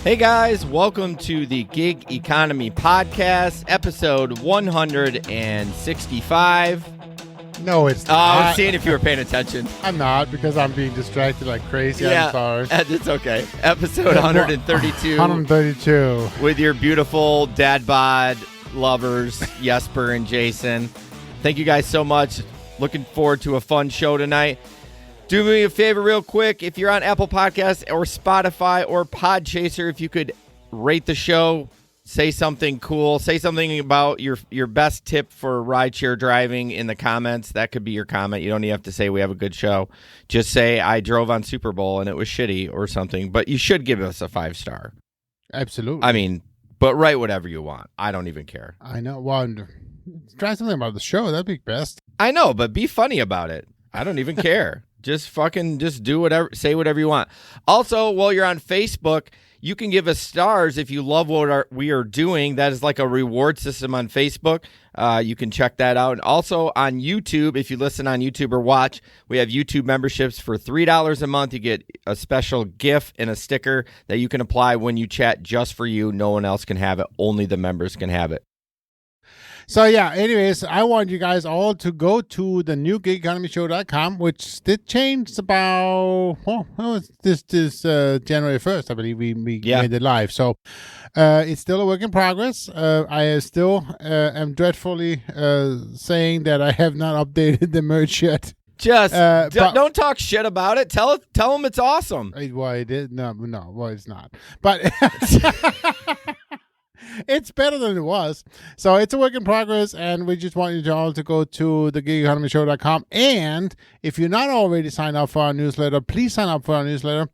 Hey guys, welcome to the Gig Economy Podcast, episode 165. No, it's not. I was seeing if you were paying attention. I'm not, because I'm being distracted like crazy. Yeah, I'm sorry. It's okay. Episode 132. 132. With your beautiful dad bod lovers, Jesper and Jason. Thank you guys so much. Looking forward to a fun show tonight. Do me a favor real quick. If you're on Apple Podcasts or Spotify or Podchaser, if you could rate the show, say something cool, say something about your best tip for rideshare driving in the comments. That could be your comment. You don't even have to say we have a good show. Just say I drove on Super Bowl and it was shitty or something. But you should give us a 5-star. Absolutely. I mean, but write whatever you want. I don't even care. I know. Well, try something about the show. That'd be best. I know, but be funny about it. I don't even care. Just do whatever, say whatever you want. Also, while you're on Facebook, you can give us stars if you love what we are doing. That is like a reward system on Facebook. You can check that out. And also on YouTube, if you listen on YouTube or watch, we have YouTube memberships for $3 a month. You get a special GIF and a sticker that you can apply when you chat just for you. No one else can have it. Only the members can have it. So, yeah, anyways, I want you guys all to go to the new gigeconomyshow.com, which did change about, this January 1st, I believe we made it live. So, it's still a work in progress. I still am dreadfully saying that I have not updated the merch yet. Just don't talk shit about it. Tell them it's awesome. Well, it is. No, well, it's not. But... It's better than it was. So it's a work in progress, and we just want you all to go to the gigeconomyshow.com. And if you're not already signed up for our newsletter, please sign up for our newsletter.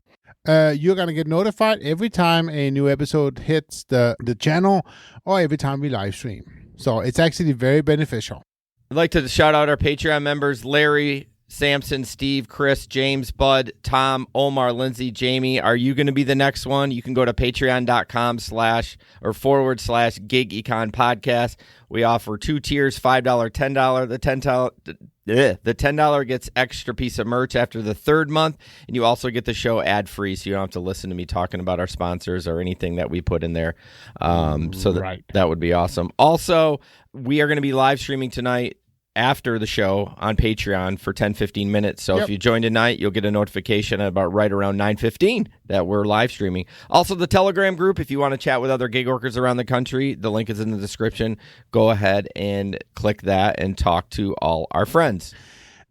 You're going to get notified every time a new episode hits the channel or every time we live stream. So it's actually very beneficial. I'd like to shout out our Patreon members, Larry, Samson, Steve, Chris, James, Bud, Tom, Omar, Lindsay, Jamie. Are you going to be the next one? You can go to patreon.com//gig-econ podcast. We offer 2 tiers, $5, $10. The $10 gets extra piece of merch after the 3rd month, and you also get the show ad-free, so you don't have to listen to me talking about our sponsors or anything that we put in there. That would be awesome. Also, we are going to be live streaming tonight after the show on Patreon for 10-15 minutes. So if you join tonight, you'll get a notification about right around 9:15 that we're live streaming. Also, the Telegram group, if you want to chat with other gig workers around the country, the link is in the description. Go ahead and click that and talk to all our friends.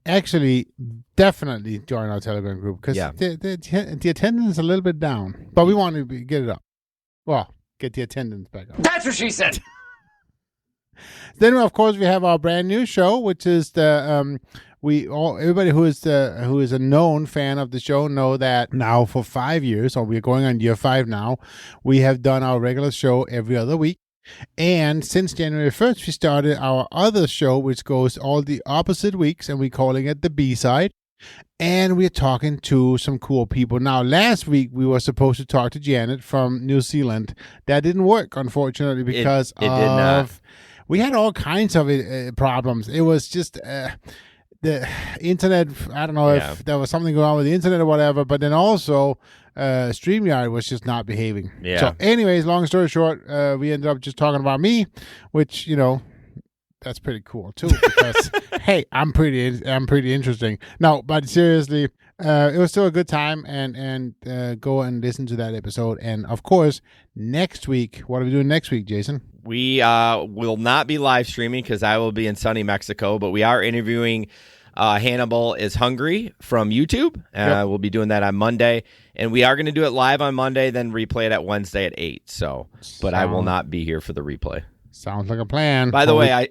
Actually, definitely join our Telegram group, because the attendance is a little bit down, but we want to get it up. Well, get the attendance back up. That's what she said. Then, of course, we have our brand new show, which is everybody who is a known fan of the show know that now for 5 years, or we're going on year 5 now, we have done our regular show every other week. And since January 1st, we started our other show, which goes all the opposite weeks, and we're calling it the B-Side. And we're talking to some cool people. Now, last week, we were supposed to talk to Janet from New Zealand. That didn't work, unfortunately, because it did not. We had all kinds of problems. It was just the internet. I don't know if there was something going on with the internet or whatever, but then also StreamYard was just not behaving. Yeah. So anyways, long story short, we ended up just talking about me, which, that's pretty cool too, because hey, I'm pretty interesting. No, but seriously, it was still a good time, and go and listen to that episode. And of course, next week, what are we doing next week, Jason? We will not be live streaming because I will be in sunny Mexico, but we are interviewing Hannibal is Hungry from YouTube. We'll be doing that on Monday, and we are going to do it live on Monday, then replay it at Wednesday at 8. But I will not be here for the replay. Sounds like a plan. By the way,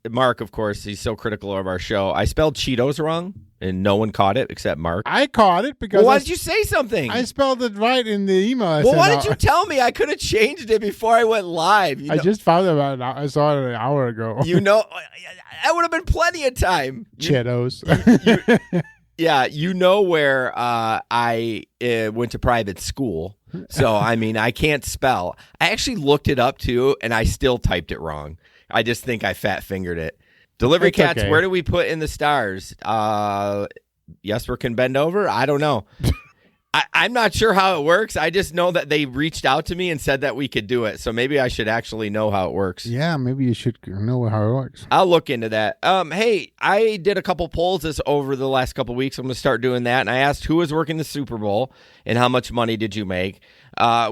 Mark, of course, he's so critical of our show. I spelled Cheetos wrong, and no one caught it except Mark. I caught it because... Well, why did you say something? I spelled it right in the email. Why did you tell me? I could have changed it before I went live. I just found it I saw it an hour ago. That would have been plenty of time. Cheetos. Yeah, where I went to private school. So, I can't spell. I actually looked it up, too, and I still typed it wrong. I just think I fat-fingered it. Delivery Cats, okay. Where do we put in the stars? Jesper can bend over? I don't know. I'm not sure how it works. I just know that they reached out to me and said that we could do it. So maybe I should actually know how it works. Yeah, maybe you should know how it works. I'll look into that. Hey, I did a couple polls over the last couple weeks. I'm going to start doing that. And I asked who was working the Super Bowl and how much money did you make.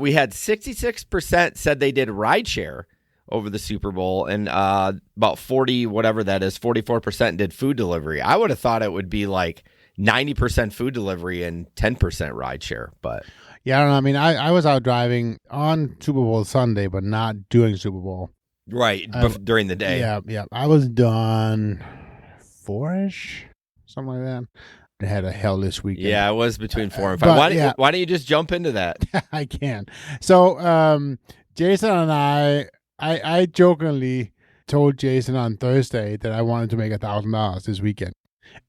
We had 66% said they did rideshare over the Super Bowl, and about 40, whatever that is, 44% did food delivery. I would have thought it would be like 90% food delivery and 10% rideshare, but yeah, I don't know. I mean, I was out driving on Super Bowl Sunday, but not during Super Bowl. Right, during the day. Yeah. I was done 4-ish, something like that. I had a hellish weekend. Yeah, it was between 4 and 5. Why don't you just jump into that? I can. So, Jason and I jokingly told Jason on Thursday that I wanted to make $1,000 this weekend,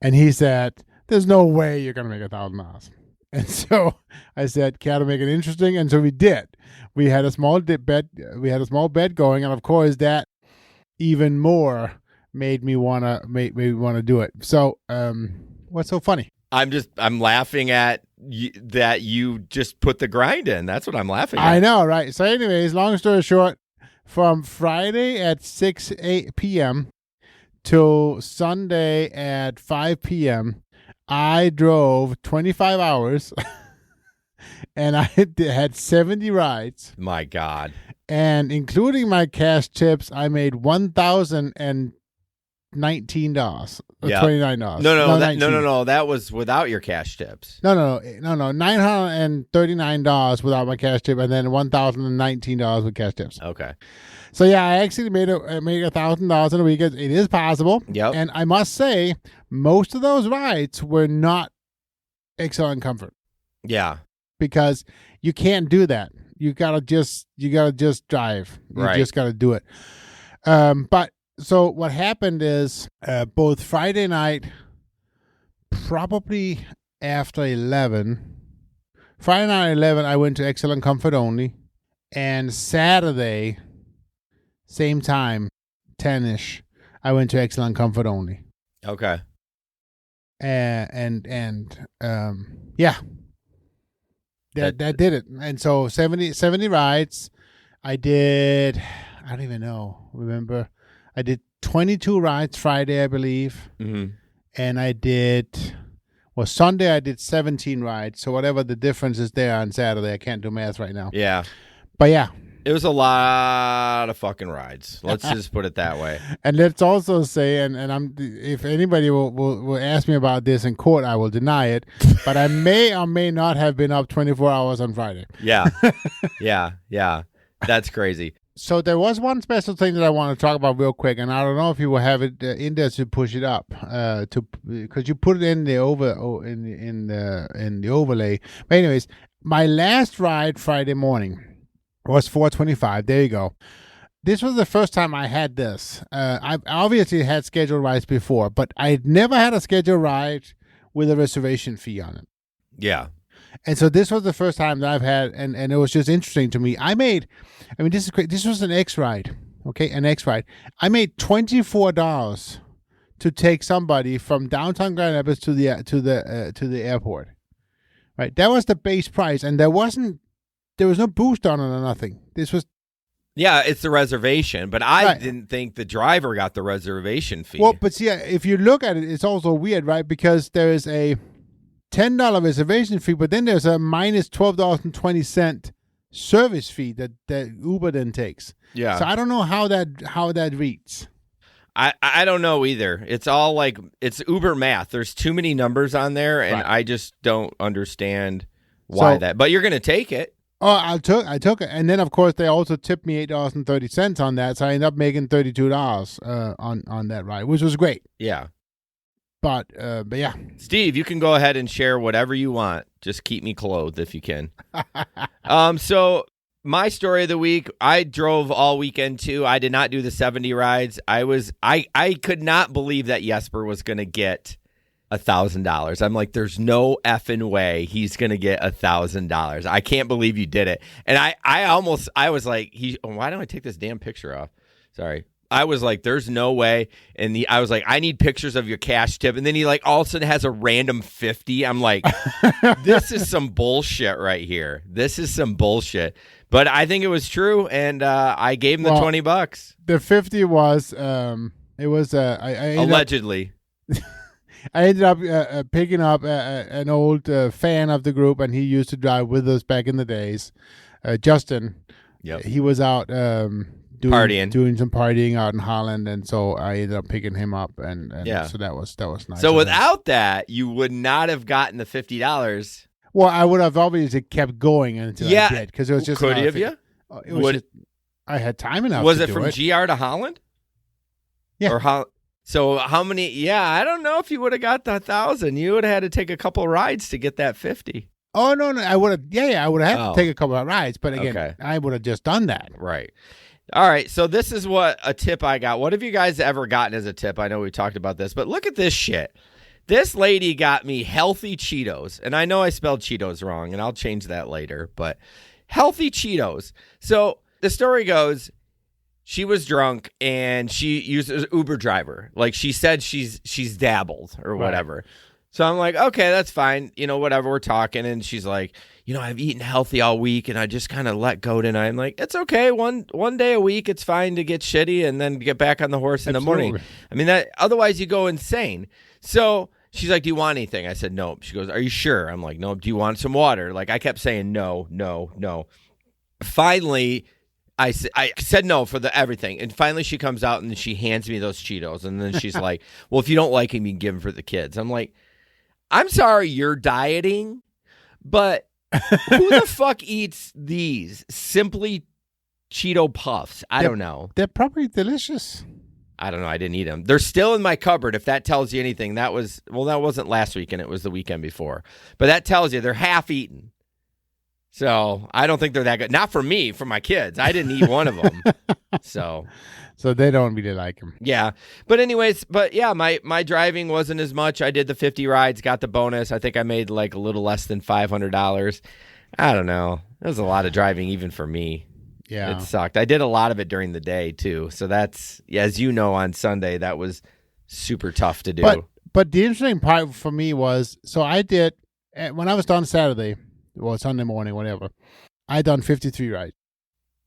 and he said, "There's no way you're gonna make $1,000." And so I said, "Can I make it interesting?" And so we did. We had a small bet. We had a small bet going, and of course, that even more made me wanna do it. So, what's so funny? I'm laughing at that you just put the grind in. That's what I'm laughing at. I know, right? So, anyways, long story short, from Friday at 6 p.m. till Sunday at 5 p.m., I drove 25 hours and I had 70 rides. My God. And including my cash tips, I made $1,019. Yeah. $29. No. That was without your cash tips. No. $939 without my cash tip, and then $1,019 with cash tips. Okay. So yeah, I actually made $1,000 in a week. It is possible. Yep. And I must say, most of those rides were not excellent comfort. Yeah. Because you can't do that. You gotta just drive. You just gotta do it. But so what happened is both Friday night, probably after 11. Friday night at 11, I went to Excellent Comfort only, and Saturday, same time, 10-ish, I went to Excellent Comfort only. Okay. And yeah, that did it. And so 70 rides. I did. I don't even remember. I did 22 rides Friday, I believe. Mm-hmm. And I did, Sunday I did 17 rides. So whatever the difference is there on Saturday, I can't do math right now. Yeah. But yeah. It was a lot of fucking rides. Let's just put it that way. And let's also say, and if anybody will ask me about this in court, I will deny it. But I may or may not have been up 24 hours on Friday. Yeah. Yeah. That's crazy. So there was one special thing that I want to talk about real quick, and I don't know if you will have it in there to push it up, because you put it in the in the overlay. But anyways, my last ride Friday morning was 4:25. There you go. This was the first time I had this. I've obviously had scheduled rides before, but I'd never had a scheduled ride with a reservation fee on it. Yeah. And so this was the first time that I've had, and it was just interesting to me. This is great. This was an X ride, okay, an X ride. I made $24 to take somebody from downtown Grand Rapids to the airport. Right, that was the base price, and there was no boost on it or nothing. This was. Yeah, it's the reservation, but I didn't think the driver got the reservation fee. Well, but see, if you look at it, it's also weird, right? Because there is a $10 reservation fee, but then there's a minus $12.20 service fee that Uber then takes. Yeah. So I don't know how that reads. I don't know either. It's all like, it's Uber math. There's too many numbers on there, and I just don't understand why that. But you're going to take it. Oh, I took it, and then of course they also tipped me $8.30 on that, so I ended up making $32 on that ride, which was great. Yeah. But yeah. Steve, you can go ahead and share whatever you want. Just keep me clothed if you can. So my story of the week, I drove all weekend too. I did not do the 70 rides. I could not believe that Jesper was going to get $1,000. I'm like, there's no effing way he's going to get $1,000. I can't believe you did it. And I was like, why don't I take this damn picture off? Sorry. I was like, there's no way. And I was like, I need pictures of your cash tip. And then he like all of a sudden has a random 50. I'm like, this is some bullshit right here. This is some bullshit. But I think it was true. And I gave him the $20. The 50 was, it was, allegedly. I ended up picking up an old fan of the group, and he used to drive with us back in the days. Justin. Yep. He was out doing some partying out in Holland, and so I ended up picking him up, and so that was nice. So without that, you would not have gotten the $50. Well, I would have obviously kept going until I did, because it was just could have you? It was I had time enough. Was it from GR to Holland? Yeah. Or so how many? Yeah, I don't know if you would have got the 1,000. You would have had to take a couple rides to get that 50. Oh no, I would have. Yeah, I would have had to take a couple of rides, but again, I would have just done that. Right. All right, so this is what a tip I got. What have you guys ever gotten as a tip? I know we talked about this, but look at this shit. This lady got me healthy Cheetos, and I know I spelled Cheetos wrong, and I'll change that later, but healthy Cheetos. So the story goes, she was drunk, and she used an Uber driver. Like, she said she's dabbled or whatever. Right. So I'm like, okay, that's fine. Whatever, we're talking, and she's like, I've eaten healthy all week, and I just kind of let go tonight. I'm like, it's okay. One day a week, it's fine to get shitty and then get back on the horse in the morning. I mean, otherwise you go insane. So she's like, do you want anything? I said, no. She goes, are you sure? I'm like, no. Do you want some water? Like, I kept saying no. Finally, I said no for everything. And finally she comes out and she hands me those Cheetos. And then she's like, well, if you don't like them, you can give them for the kids. I'm like, I'm sorry you're dieting, but who the fuck eats these Simply Cheeto Puffs? I don't know. They're probably delicious. I don't know. I didn't eat them. They're still in my cupboard, if that tells you anything. That wasn't last weekend. It was the weekend before. But that tells you they're half eaten. So I don't think they're that good. Not for me, for my kids. I didn't eat one of them. So they don't really like them. Yeah. But anyways, my driving wasn't as much. I did the 50 rides, got the bonus. I think I made like a little less than $500. I don't know. It was a lot of driving even for me. Yeah. It sucked. I did a lot of it during the day too. So that's, as you know, on Sunday, that was super tough to do. But the interesting part for me was, so I did, when I was done Saturday, or Sunday morning, whatever, I done 53 rides.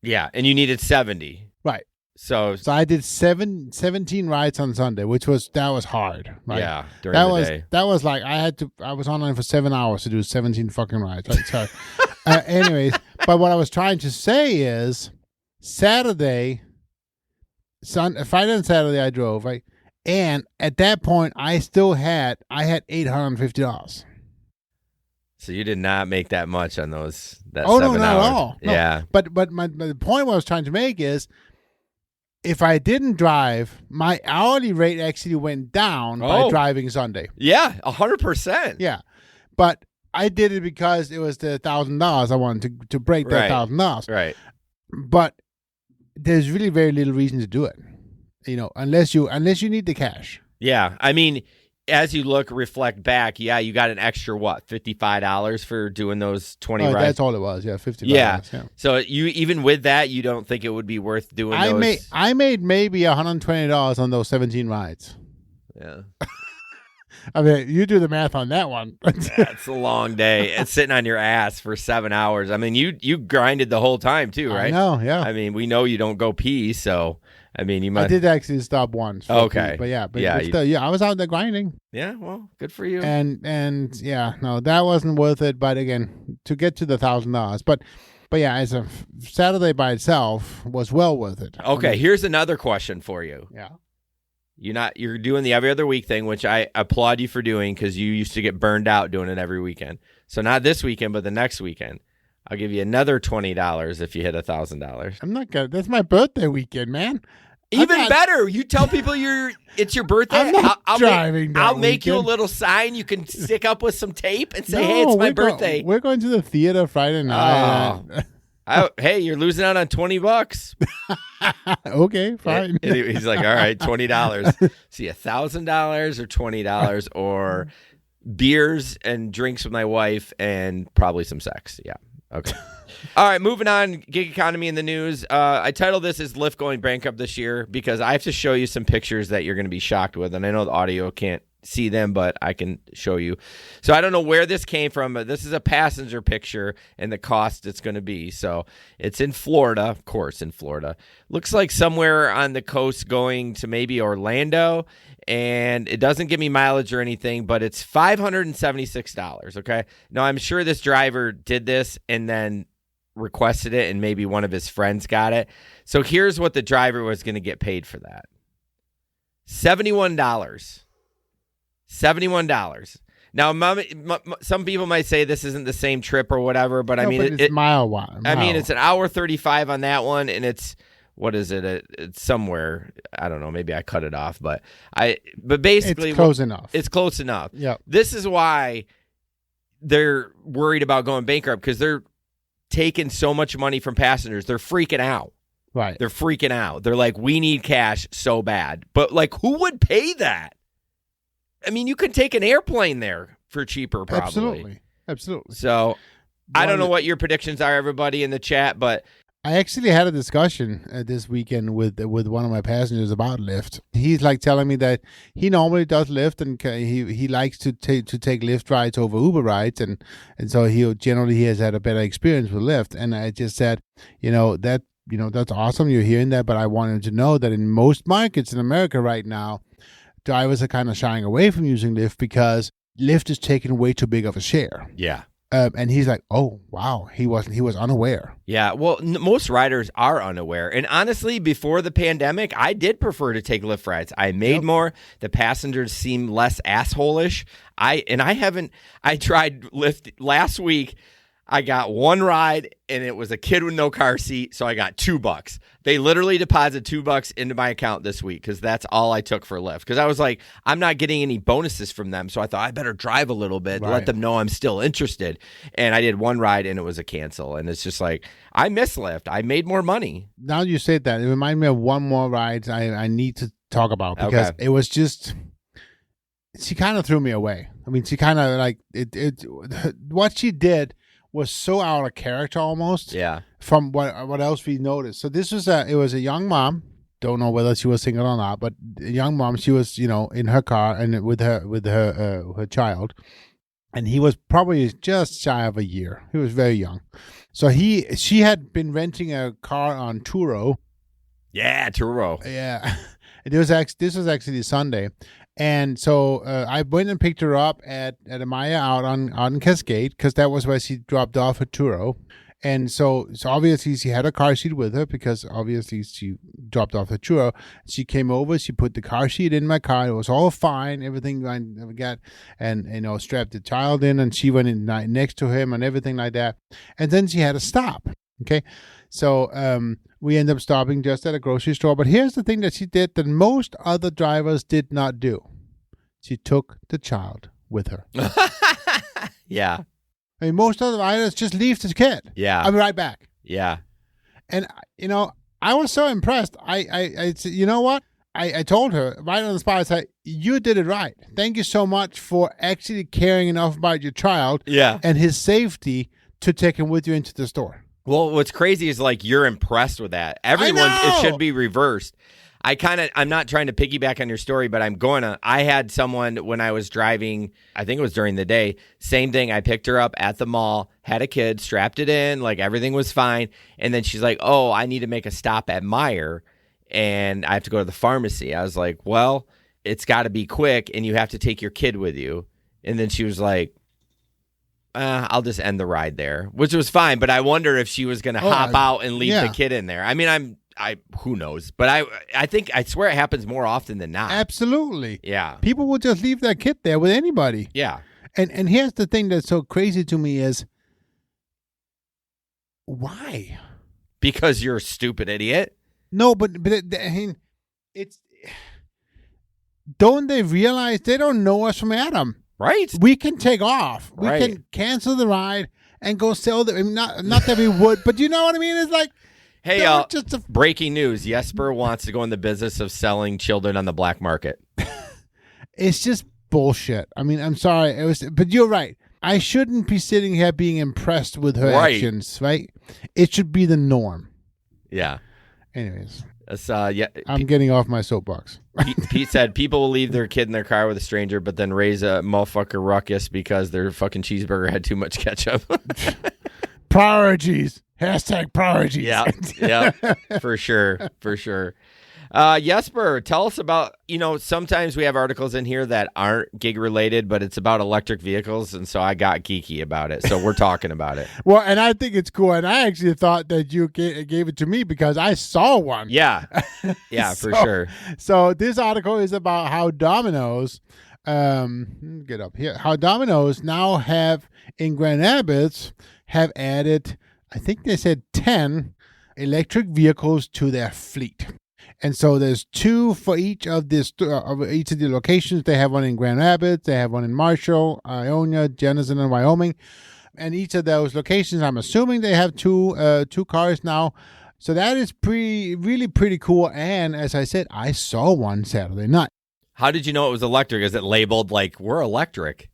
Yeah. And you needed 70. Right. So I did 17 rides on Sunday, that was hard. Right? Yeah, during the day. That was like, I was online for 7 hours to do 17 fucking rides. Right? So, anyways, but what I was trying to say is, Friday and Saturday I drove, right? And at that point, I had $850. So you did not make that much on those. No, not at all. No. Yeah. But the point I was trying to make is, if I didn't drive, my hourly rate actually went down by driving Sunday. Yeah, 100%. Yeah, but I did it because it was the $1,000 I wanted to break that $1,000. Right. But there's really very little reason to do it, unless you need the cash. Yeah, I mean, as you reflect back, you got an extra, $55 for doing those 20 rides? That's all it was, $55. Yeah. So you, even with that, you don't think it would be worth doing those? I made maybe $120 on those 17 rides. Yeah. I mean, you do the math on that one. That's a long day. It's sitting on your ass for 7 hours. I mean, you grinded the whole time too, right? I know, yeah. I mean, we know you don't go pee, so... I mean, you might. I did actually stop once. Okay. But still, I was out there grinding. Yeah, well, good for you. And yeah, no, that wasn't worth it. But again, to get to the $1,000, but yeah, as a Saturday by itself was well worth it. Okay, here's another question for you. Yeah. You're doing the every other week thing, which I applaud you for doing, because you used to get burned out doing it every weekend. So not this weekend, but the next weekend. I'll give you another $20 if you hit $1,000. I'm not gonna. That's my birthday weekend, man. Even better. You tell people it's your birthday. I'm not driving. I'll make you a little sign you can stick up with some tape and say, "Hey, it's my birthday." We're going to the theater Friday night. Hey, you're losing out on $20. Okay, fine. And he's like, "All right, $20. See, $1,000 or $20 or beers and drinks with my wife and probably some sex." Yeah. Okay. All right, moving on. Gig economy in the news. I titled this as Lyft going bankrupt this year because I have to show you some pictures that you're going to be shocked with. And I know the audio can't see them, but I can show you. So I don't know where this came from, but this is a passenger picture and the cost it's going to be. So it's in Florida, of course, in Florida. Looks like somewhere on the coast going to maybe Orlando. And it doesn't give me mileage or anything, but it's $576. Okay. Now I'm sure this driver did this and then requested it and maybe one of his friends got it. So here's what the driver was going to get paid for that. $71. $71. Now, some people might say this isn't the same trip or whatever, but I mean, it's mile. I mean, it's an hour 35 on that one, and it's, what is it? It's somewhere. I don't know. Maybe I cut it off, but basically, it's close enough. It's close enough. Yeah. This is why they're worried about going bankrupt, because they're taking so much money from passengers. They're freaking out. Right. They're freaking out. They're like, we need cash so bad. But like, who would pay that? I mean, you could take an airplane there for cheaper, probably. Absolutely. So I don't know what your predictions are, everybody in the chat, but I actually had a discussion this weekend with one of my passengers about Lyft. He's like telling me that he normally does Lyft and he likes to take Lyft rides over Uber rides, and so he has had a better experience with Lyft. And I just said, that's awesome. You're hearing that, but I wanted to know that in most markets in America right now, drivers are kind of shying away from using Lyft because Lyft is taking way too big of a share. Yeah. And he's like, oh, wow, he was unaware. Yeah, well, most riders are unaware. And honestly, before the pandemic, I did prefer to take Lyft rides. I made more. The passengers seem less asshole-ish. I tried Lyft last week. I got one ride, and it was a kid with no car seat, so I got $2. They literally deposited $2 into my account this week because that's all I took for Lyft. Because I was like, I'm not getting any bonuses from them, so I thought I better drive a little bit, let them know I'm still interested. And I did one ride, and it was a cancel. And it's just like, I miss Lyft. I made more money. Now you said that, it reminded me of one more ride I need to talk about because it was just, she kind of threw me away. I mean, she kind of like, what she did was so out of character almost. Yeah. From what else we noticed. So this was it was a young mom. Don't know whether she was single or not, but a young mom. She was in her car and with her child, and he was probably just shy of a year. He was very young. So she had been renting a car on Turo. Yeah, Turo. Yeah. This was actually Sunday. And so I went and picked her up at Amaya out on Cascade because that was where she dropped off at Turo. And so obviously she had a car seat with her because obviously she dropped off at Turo. She came over, she put the car seat in my car. It was all fine, everything I got, and strapped the child in, and she went in next to him and everything like that. And then she had to stop. Okay, so we ended up stopping just at a grocery store. But here's the thing that she did that most other drivers did not do. She took the child with her. Yeah. I mean, most other riders just leave the kid. Yeah. I'll be right back. Yeah. And, I was so impressed. I said, you know what? I told her right on the spot, I said, you did it right. Thank you so much for actually caring enough about your child and his safety to take him with you into the store. Well, what's crazy is like you're impressed with that. Everyone, it should be reversed. I'm not trying to piggyback on your story, but I had someone when I was driving, I think it was during the day, same thing. I picked her up at the mall, had a kid, strapped it in, like everything was fine. And then she's like, oh, I need to make a stop at Meijer and I have to go to the pharmacy. I was like, well, it's got to be quick and you have to take your kid with you. And then she was like, I'll just end the ride there, which was fine. But I wonder if she was going to hop out and leave the kid in there. I mean, who knows? But I swear it happens more often than not. Absolutely. Yeah. People will just leave their kid there with anybody. Yeah. And here's the thing that's so crazy to me is, why? Because you're a stupid idiot. No, but it's, don't they realize they don't know us from Adam? Right. We can take off. We can cancel the ride and go sell the. Not that we would, but you know what I mean? It's like, hey, y'all. Breaking news: Jesper wants to go in the business of selling children on the black market. It's just bullshit. I mean, I'm sorry. But you're right. I shouldn't be sitting here being impressed with her Right. actions, right? It should be the norm. Yeah. Anyways, Yeah. I'm getting off my soapbox. Pete said people will leave their kid in their car with a stranger, but then raise a motherfucker ruckus because their fucking cheeseburger had too much ketchup. Priorities. #priorities. Yeah, for sure. Jesper, tell us about, sometimes we have articles in here that aren't gig related, but it's about electric vehicles. And so I got geeky about it. So we're talking about it. Well, and I think it's cool. And I actually thought that you gave it to me because I saw one. Yeah. Yeah, for sure. So this article is about how Domino's, get up here, how Domino's now have in Grand Rapids have added, I think they said 10 electric vehicles to their fleet. And so there's 2 for each of the locations. They have one in Grand Rapids, they have one in Marshall, Ionia, Jenison, and Wyoming. And each of those locations, I'm assuming they have two cars now. So that is really pretty cool. And as I said, I saw one Saturday night. How did you know it was electric? Is it labeled like we're electric?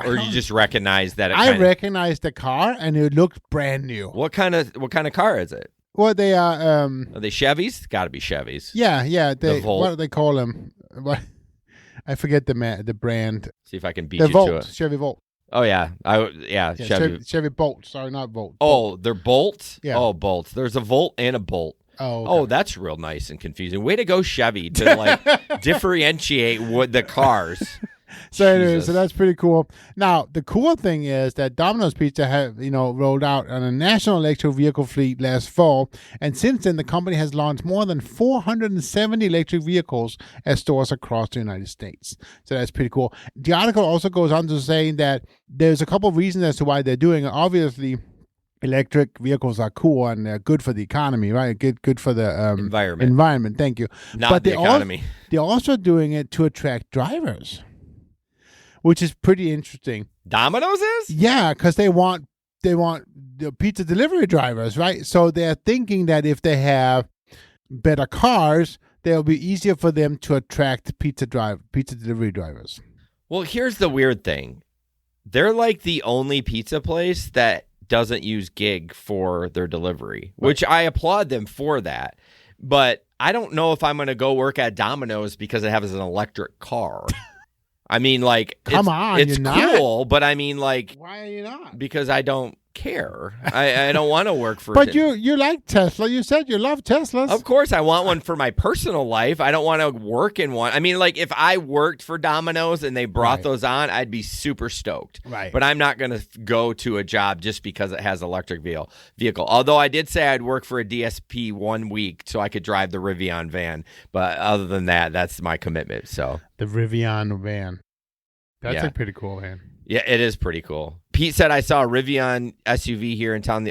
Or you just recognize that I recognized the car and it looked brand new. What kind of car is it? Well, they are. Are they Chevys? Got to be Chevys. Yeah. The Volt. What do they call them? What? I forget the brand. See if I can beat The you Volt, to it. Chevy Volt. Oh yeah, Chevy. Chevy Bolt. Sorry, not Volt. Oh, they're bolts. Yeah. Oh, bolts. There's a Volt and a Bolt. Oh, okay. Oh, that's real nice and confusing. Way to go, Chevy, to differentiate what the cars. So anyway, so that's pretty cool. Now, the cool thing is that Domino's Pizza have, rolled out on a national electric vehicle fleet last fall. And since then, the company has launched more than 470 electric vehicles at stores across the United States. So that's pretty cool. The article also goes on to say that there's a couple of reasons as to why they're doing it. Obviously, electric vehicles are cool and they're good for the economy, right? Good for the environment. Thank you. Not the economy. They're also doing it to attract drivers, which is pretty interesting. Domino's is? Yeah, because they want the pizza delivery drivers, right? So they're thinking that if they have better cars, they'll be easier for them to attract pizza delivery drivers. Well, here's the weird thing. They're like the only pizza place that doesn't use gig for their delivery, which I applaud them for that. But I don't know if I'm going to go work at Domino's because it has an electric car. I mean, like, come on, it's you're cool, not. but I mean, like, why are you not? Because I don't care. I don't want to work for. But you like Tesla. You said you love Teslas. Of course, I want one for my personal life. I don't want to work in one. I mean, like, if I worked for Domino's and they brought those on, I'd be super stoked. Right. But I'm not going to go to a job just because it has electric vehicle. Although I did say I'd work for a DSP 1 week so I could drive the Rivian van. But other than that, that's my commitment. So the Rivian van. That's a pretty cool van. Yeah, it is pretty cool. Pete said I saw a Rivian SUV here in town.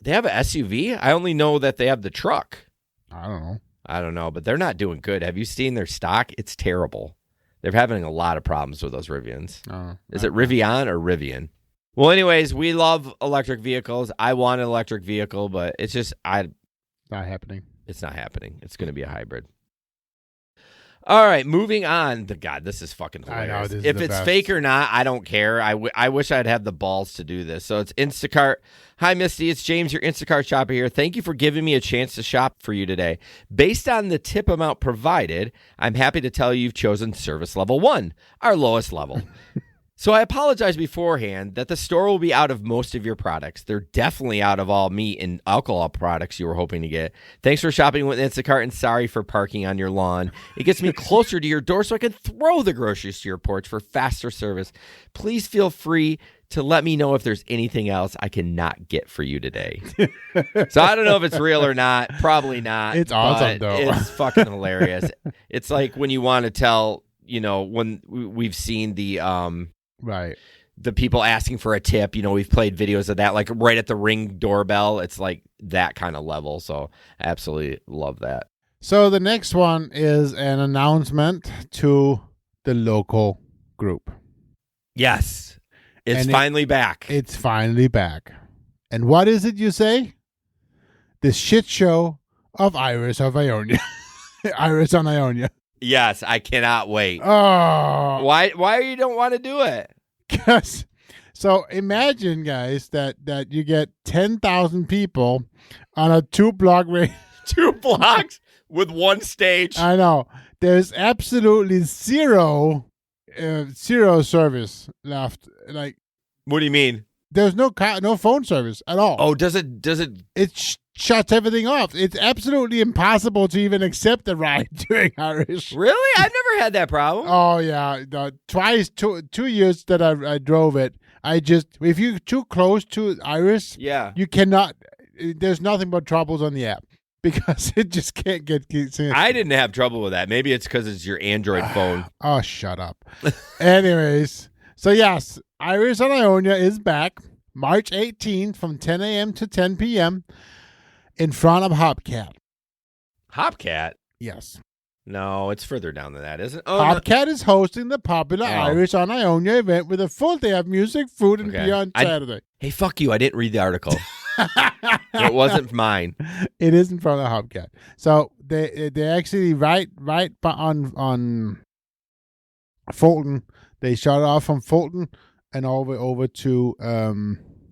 They have an SUV? I only know that they have the truck. I don't know, but they're not doing good. Have you seen their stock? It's terrible. They're having a lot of problems with those Rivians. Is it Rivian or Rivian? Well, anyways, we love electric vehicles. I want an electric vehicle, but it's just not happening. It's not happening. It's going to be a hybrid. All right, moving on. God, this is fucking hilarious. I know, if it's fake or not, I don't care. I wish I'd have the balls to do this. So it's Instacart. Hi, Misty. It's James, your Instacart shopper here. Thank you for giving me a chance to shop for you today. Based on the tip amount provided, I'm happy to tell you you've chosen service level 1, our lowest level. So I apologize beforehand that the store will be out of most of your products. They're definitely out of all meat and alcohol products you were hoping to get. Thanks for shopping with Instacart, and sorry for parking on your lawn. It gets me closer to your door so I can throw the groceries to your porch for faster service. Please feel free to let me know if there's anything else I cannot get for you today. So I don't know if it's real or not. Probably not. It's awesome, though. It's fucking hilarious. It's like when you want to tell, when we've seen the... Right. The people asking for a tip, we've played videos of that, like right at the Ring doorbell. It's like that kind of level. So I absolutely love that. So the next one is an announcement to the local group. Yes. It's finally back. It's finally back. And what is it you say? The shit show of Iris of Ionia. Iris on Ionia. Yes, I cannot wait. Oh. Why you don't want to do it? Because So imagine, guys, that you get 10,000 people on a 2-block radius. 2 blocks with 1 stage. I know. There's absolutely zero service left. Like, What do you mean? there's no phone service at all. Oh, does it? It shuts everything off. It's absolutely impossible to even accept a ride during Irish. Really? I've never had that problem. Oh yeah, twice, 2 years that I drove it. If you're too close to Irish, Yeah. you cannot. There's nothing but troubles on the app because it just can't get. I didn't have trouble with that. Maybe it's because it's your Android phone. Oh, shut up. Anyways, so yes, Irish on Ionia is back March 18th from 10 a.m. to 10 p.m. in front of Hopcat. Hopcat? Yes. No, it's further down than that, isn't it? Oh, Hopcat is hosting the popular Irish on Ionia event with a full day of music, food, and beer on Saturday. Hey, fuck you. I didn't read the article. It wasn't mine. It is in front of Hopcat. So they actually right on Fulton. They shut off from Fulton and over to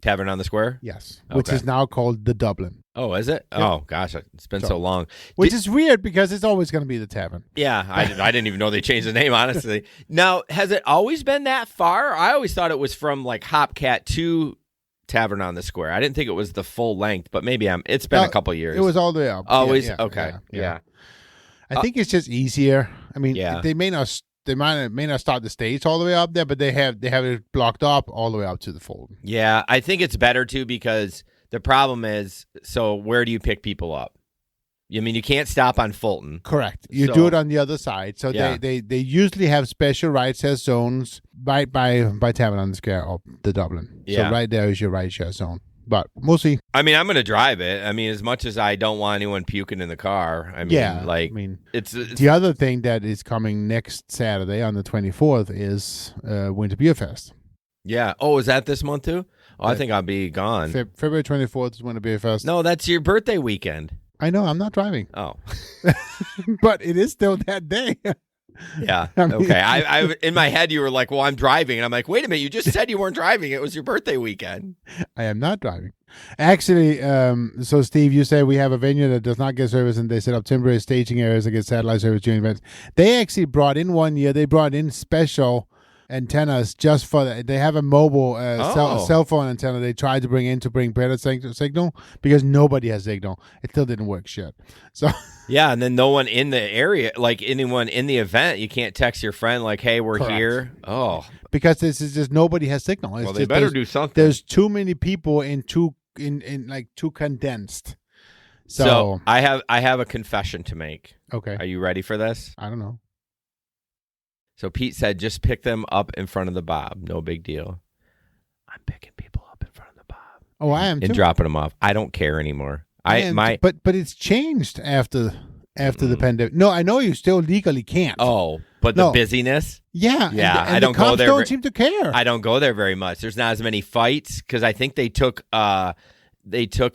Tavern on the Square? Yes, which is now called the Dublin. Oh, is it? Yeah. Oh, gosh, it's been so long. Which is weird because it's always going to be the Tavern. Yeah, I didn't even know they changed the name, honestly. Now, has it always been that far? I always thought it was from like Hopcat to Tavern on the Square. I didn't think it was the full length, but maybe it's been a couple years. It was all the way up. Always? Yeah, okay. Yeah. I think it's just easier. I mean, Yeah. they may not start the stage all the way up there, but they have it blocked up all the way up to the Fulton. Yeah, I think it's better too because the problem is, so where do you pick people up? I mean, you can't stop on Fulton. Correct. You do it on the other side. So Yeah. they usually have special ride share zones right by Tavern on the Square or the Dublin. Yeah. So right there is your ride share zone. But we'll see. I mean, I'm going to drive it. I mean, as much as I don't want anyone puking in the car. I mean, it's the other thing that is coming next Saturday on the 24th is Winter Beer Fest. Yeah. Oh, is that this month too? Oh, I think I'll be gone. February 24th is Winter Beer Fest. No, that's your birthday weekend. I know. I'm not driving. Oh. But it is still that day. Yeah. I mean- Okay. I in my head, you were like, well, I'm driving. And I'm like, wait a minute. You just said you weren't driving. It was your birthday weekend. I am not driving. Actually, so Steve, you say we have a venue that does not get service and they set up temporary staging areas that get satellite service during events. They actually brought in one year, they brought in special antennas just for that. They have a mobile cell phone antenna they tried to bring better signal because nobody has signal. It still didn't work shit. So Yeah, and then no one in the area, like anyone in the event, you can't text your friend like, hey, we're Correct. here. Oh. because this is just nobody has signal. It's Well, they just, better do something. There's too many people in too condensed. So I have a confession to make. okay. Are you ready for this? I don't know. So Pete said, just pick them up in front of the Bob. No big deal. I'm picking people up in front of the Bob. Oh, I am too. And dropping them off. I don't care anymore. But it's changed after the pandemic. No, I know you still legally can't. Oh, but the busyness? Yeah. Yeah, and I don't the go cops there. don't seem to care. I don't go there very much. There's not as many fights because I think they took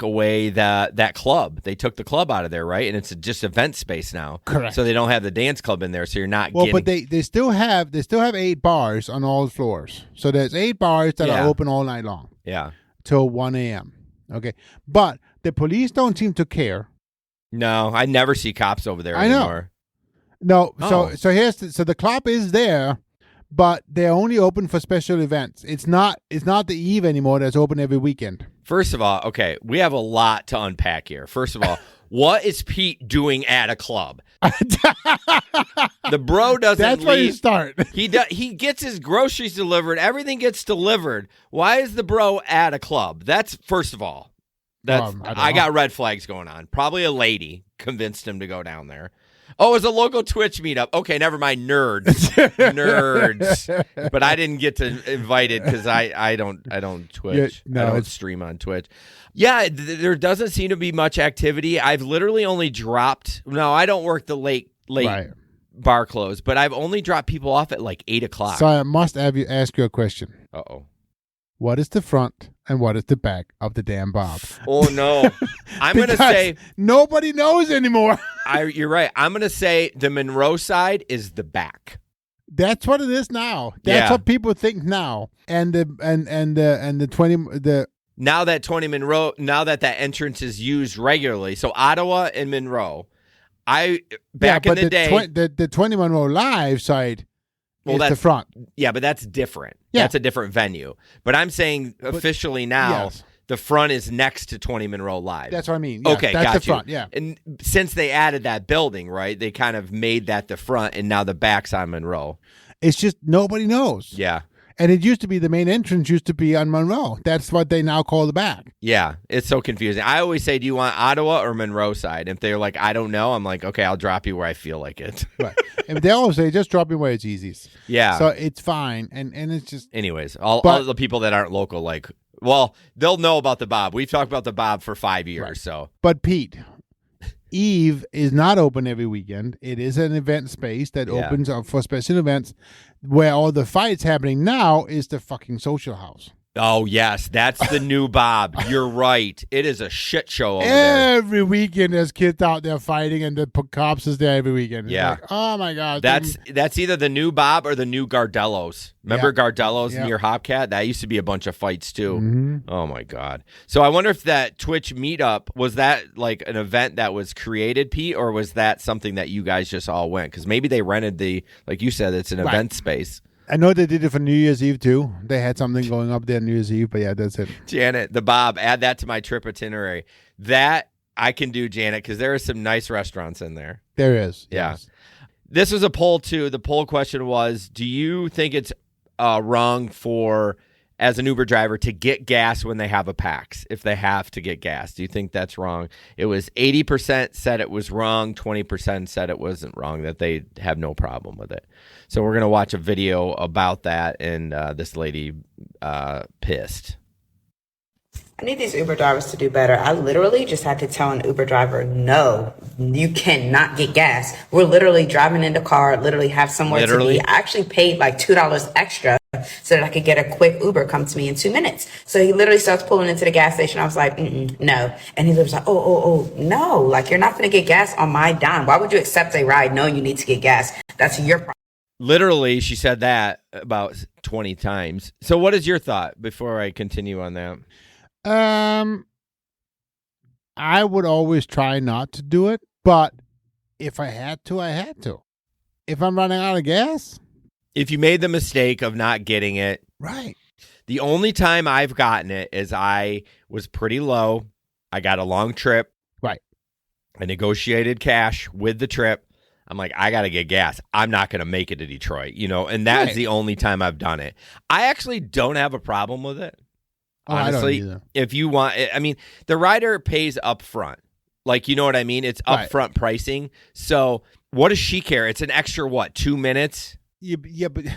away that club. They took the club out of there, right? And it's just event space now. Correct. So they don't have the dance club in there. So you're not Well, getting. but they still have 8 bars on all floors. So there's 8 bars that are open all night long. Yeah. Till 1 a.m. Okay, but the police don't seem to care. No, I never see cops over there I know. anymore. No, Oh. so the club is there, but they're only open for special events. It's not the Eve anymore. That's open every weekend. First of all, okay, we have a lot to unpack here. First of all, what is Pete doing at a club? The bro doesn't That's leave. where you start. He gets his groceries delivered. Everything gets delivered. Why is the bro at a club? That's first of all. I got red flags going on. Probably a lady convinced him to go down there. Oh, it's a local Twitch meetup. Okay, never mind. Nerds. But I didn't get invited because I don't Twitch. I don't stream on Twitch. Yeah, there doesn't seem to be much activity. I've literally only dropped. No, I don't work the late Right. bar close, but I've only dropped people off at like 8 o'clock. So I must ask you a question. Uh-oh. What is the front and what is the back of the damn Bob? Oh, no. I'm going to say... nobody knows anymore. You're right. I'm going to say the Monroe side is the back. That's what it is now. That's what people think now. And the 20 the now that 20 Monroe, now that entrance is used regularly. So Ottawa and Monroe, back in the day, the 20 Monroe Live side is the front. Yeah, but that's different. Yeah. That's a different venue. But I'm saying officially now, yes. The front is next to 20 Monroe Live. That's what I mean. Yes, okay, that's got the you. front. Yeah. And since they added that building, right, they kind of made that the front, and now the back's on Monroe. It's just nobody knows. Yeah. And it used to be the main entrance used to be on Monroe. That's what they now call the back. Yeah, it's so confusing. I always say, do you want Ottawa or Monroe side? If they're like, I don't know, I'm like, okay, I'll drop you where I feel like it. Right. And they always say, just drop me where it's easiest. Yeah. So it's fine. And it's just. Anyways, all the people that aren't local, like, well, they'll know about the Bob. We've talked about the Bob for 5 years, right. So. But Pete, Eve is not open every weekend. It is an event space that opens up for special events. Where all the fights happening now is the fucking social house. Oh, yes. That's the new Bob. You're right. It is a shit show over there. Every weekend there's kids out there fighting, and the cops is there every weekend. Yeah. Like, oh, my God. That's either the new Bob or the new Gardellos. Remember Gardellos near Hopcat? That used to be a bunch of fights, too. Mm-hmm. Oh, my God. So I wonder if that Twitch meetup, was that like an event that was created, Pete, or was that something that you guys just all went? Because maybe they rented like you said, it's an event space. I know they did it for New Year's Eve, too. They had something going up there New Year's Eve, but yeah, that's it. Janet, the Bob, add that to my trip itinerary. That I can do, Janet, because there are some nice restaurants in there. There is. Yeah. Yes. This was a poll, too. The poll question was, do you think it's wrong as an Uber driver to get gas when they have a PAX, if they have to get gas? Do you think that's wrong? It was 80% said it was wrong, 20% said it wasn't wrong, that they have no problem with it. So we're going to watch a video about that, and this lady pissed. I need these Uber drivers to do better. I literally just had to tell an Uber driver, no, you cannot get gas. We're literally driving in the car, literally have somewhere to be. I actually paid like $2 extra so that I could get a quick Uber come to me in 2 minutes. So he literally starts pulling into the gas station. I was like, no. And he was like, oh, no, like you're not going to get gas on my dime. Why would you accept a ride knowing you need to get gas? That's your problem. Literally, she said that about 20 times. So what is your thought before I continue on that? I would always try not to do it, but if I had to, I had to. If I'm running out of gas. If you made the mistake of not getting it. Right. The only time I've gotten it is I was pretty low. I got a long trip. Right. I negotiated cash with the trip. I'm like, I got to get gas. I'm not going to make it to Detroit, and that's the only time I've done it. I actually don't have a problem with it. Honestly, I don't either. If you want, I mean, the rider pays up front. Like, you know what I mean? It's upfront pricing. So what does she care? It's an extra, 2 minutes? Yeah, but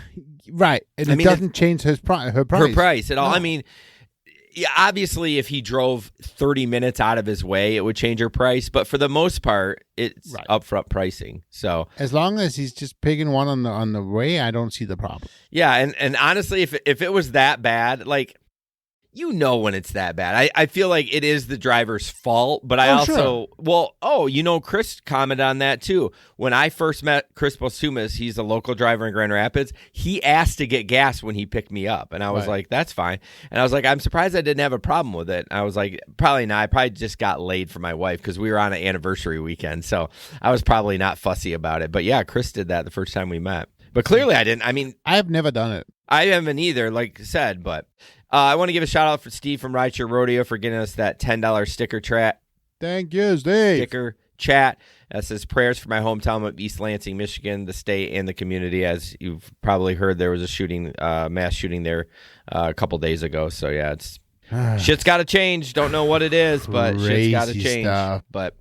right. And it doesn't change her price. Her price at all. No. I mean, obviously, if he drove 30 minutes out of his way, it would change her price. But for the most part, it's upfront pricing. So as long as he's just picking one on the way, I don't see the problem. Yeah, and honestly, if it was that bad, like, when it's that bad. I feel like it is the driver's fault, but Chris commented on that too. When I first met Chris Postumus, he's a local driver in Grand Rapids, he asked to get gas when he picked me up, and I was like, that's fine. And I was like, I'm surprised I didn't have a problem with it. I was like, probably not. I probably just got laid for my wife because we were on an anniversary weekend, so I was probably not fussy about it. But yeah, Chris did that the first time we met. But clearly I didn't. I mean, I have never done it. I haven't either, like I said, but I want to give a shout out for Steve from Rideshare Rodeo for getting us that $10 sticker chat. Thank you, Steve. Sticker chat. That says prayers for my hometown of East Lansing, Michigan, the state and the community. As you've probably heard, there was a shooting, mass shooting there a couple days ago. So yeah, it's shit's got to change. Don't know what it is, but shit's got to change. Stuff. But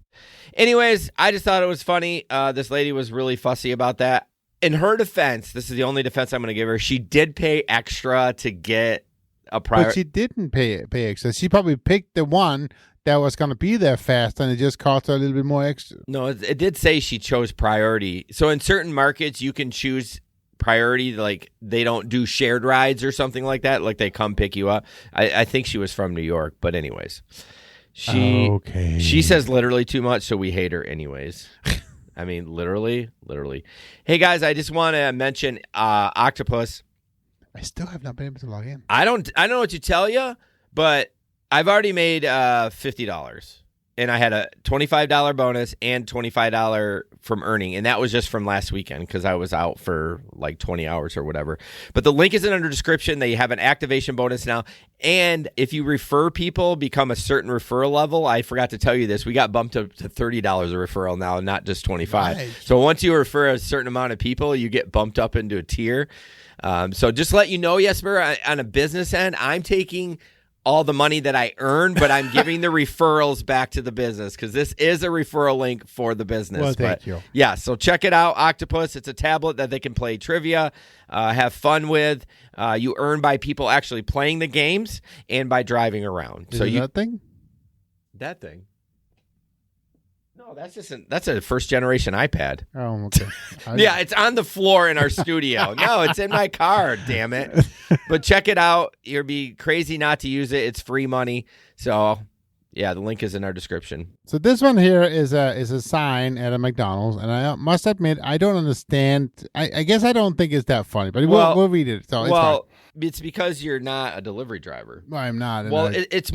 anyways, I just thought it was funny. This lady was really fussy about that. In her defense, this is the only defense I'm going to give her. She did pay extra to get a prior. But she didn't pay extra. She probably picked the one that was going to be there fast, and it just cost her a little bit more extra. No, it did say she chose priority. So in certain markets, you can choose priority. Like they don't do shared rides or something like that. Like they come pick you up. I think she was from New York, but anyways, she says literally too much, so we hate her anyways. I mean, literally. Hey, guys, I just want to mention Octopus. I still have not been able to log in. I don't know what to tell you, but I've already made $50. And I had a $25 bonus and $25 from earning. And that was just from last weekend because I was out for like 20 hours or whatever. But the link is in under description. They have an activation bonus now. And if you refer people, become a certain referral level. I forgot to tell you this. We got bumped up to $30 a referral now, not just $25. Nice. So once you refer a certain amount of people, you get bumped up into a tier. So just let you know, Jesper, on a business end, I'm taking all the money that I earn, but I'm giving the referrals back to the business because this is a referral link for the business. Well, thank you. Yeah, so check it out, Octopus. It's a tablet that they can play trivia, have fun with. You earn by people actually playing the games and by driving around. That thing? That thing? No, that's a first generation iPad. Oh, okay. Yeah, it's on the floor in our studio. No, it's in my car, damn it. But check it out. You'll be crazy not to use it. It's free money. So, yeah, the link is in our description. So this one here is a sign at a McDonald's, and I must admit, I don't understand. I guess I don't think it's that funny, but we'll read it. So it's because you're not a delivery driver. No, I'm not. Well, it's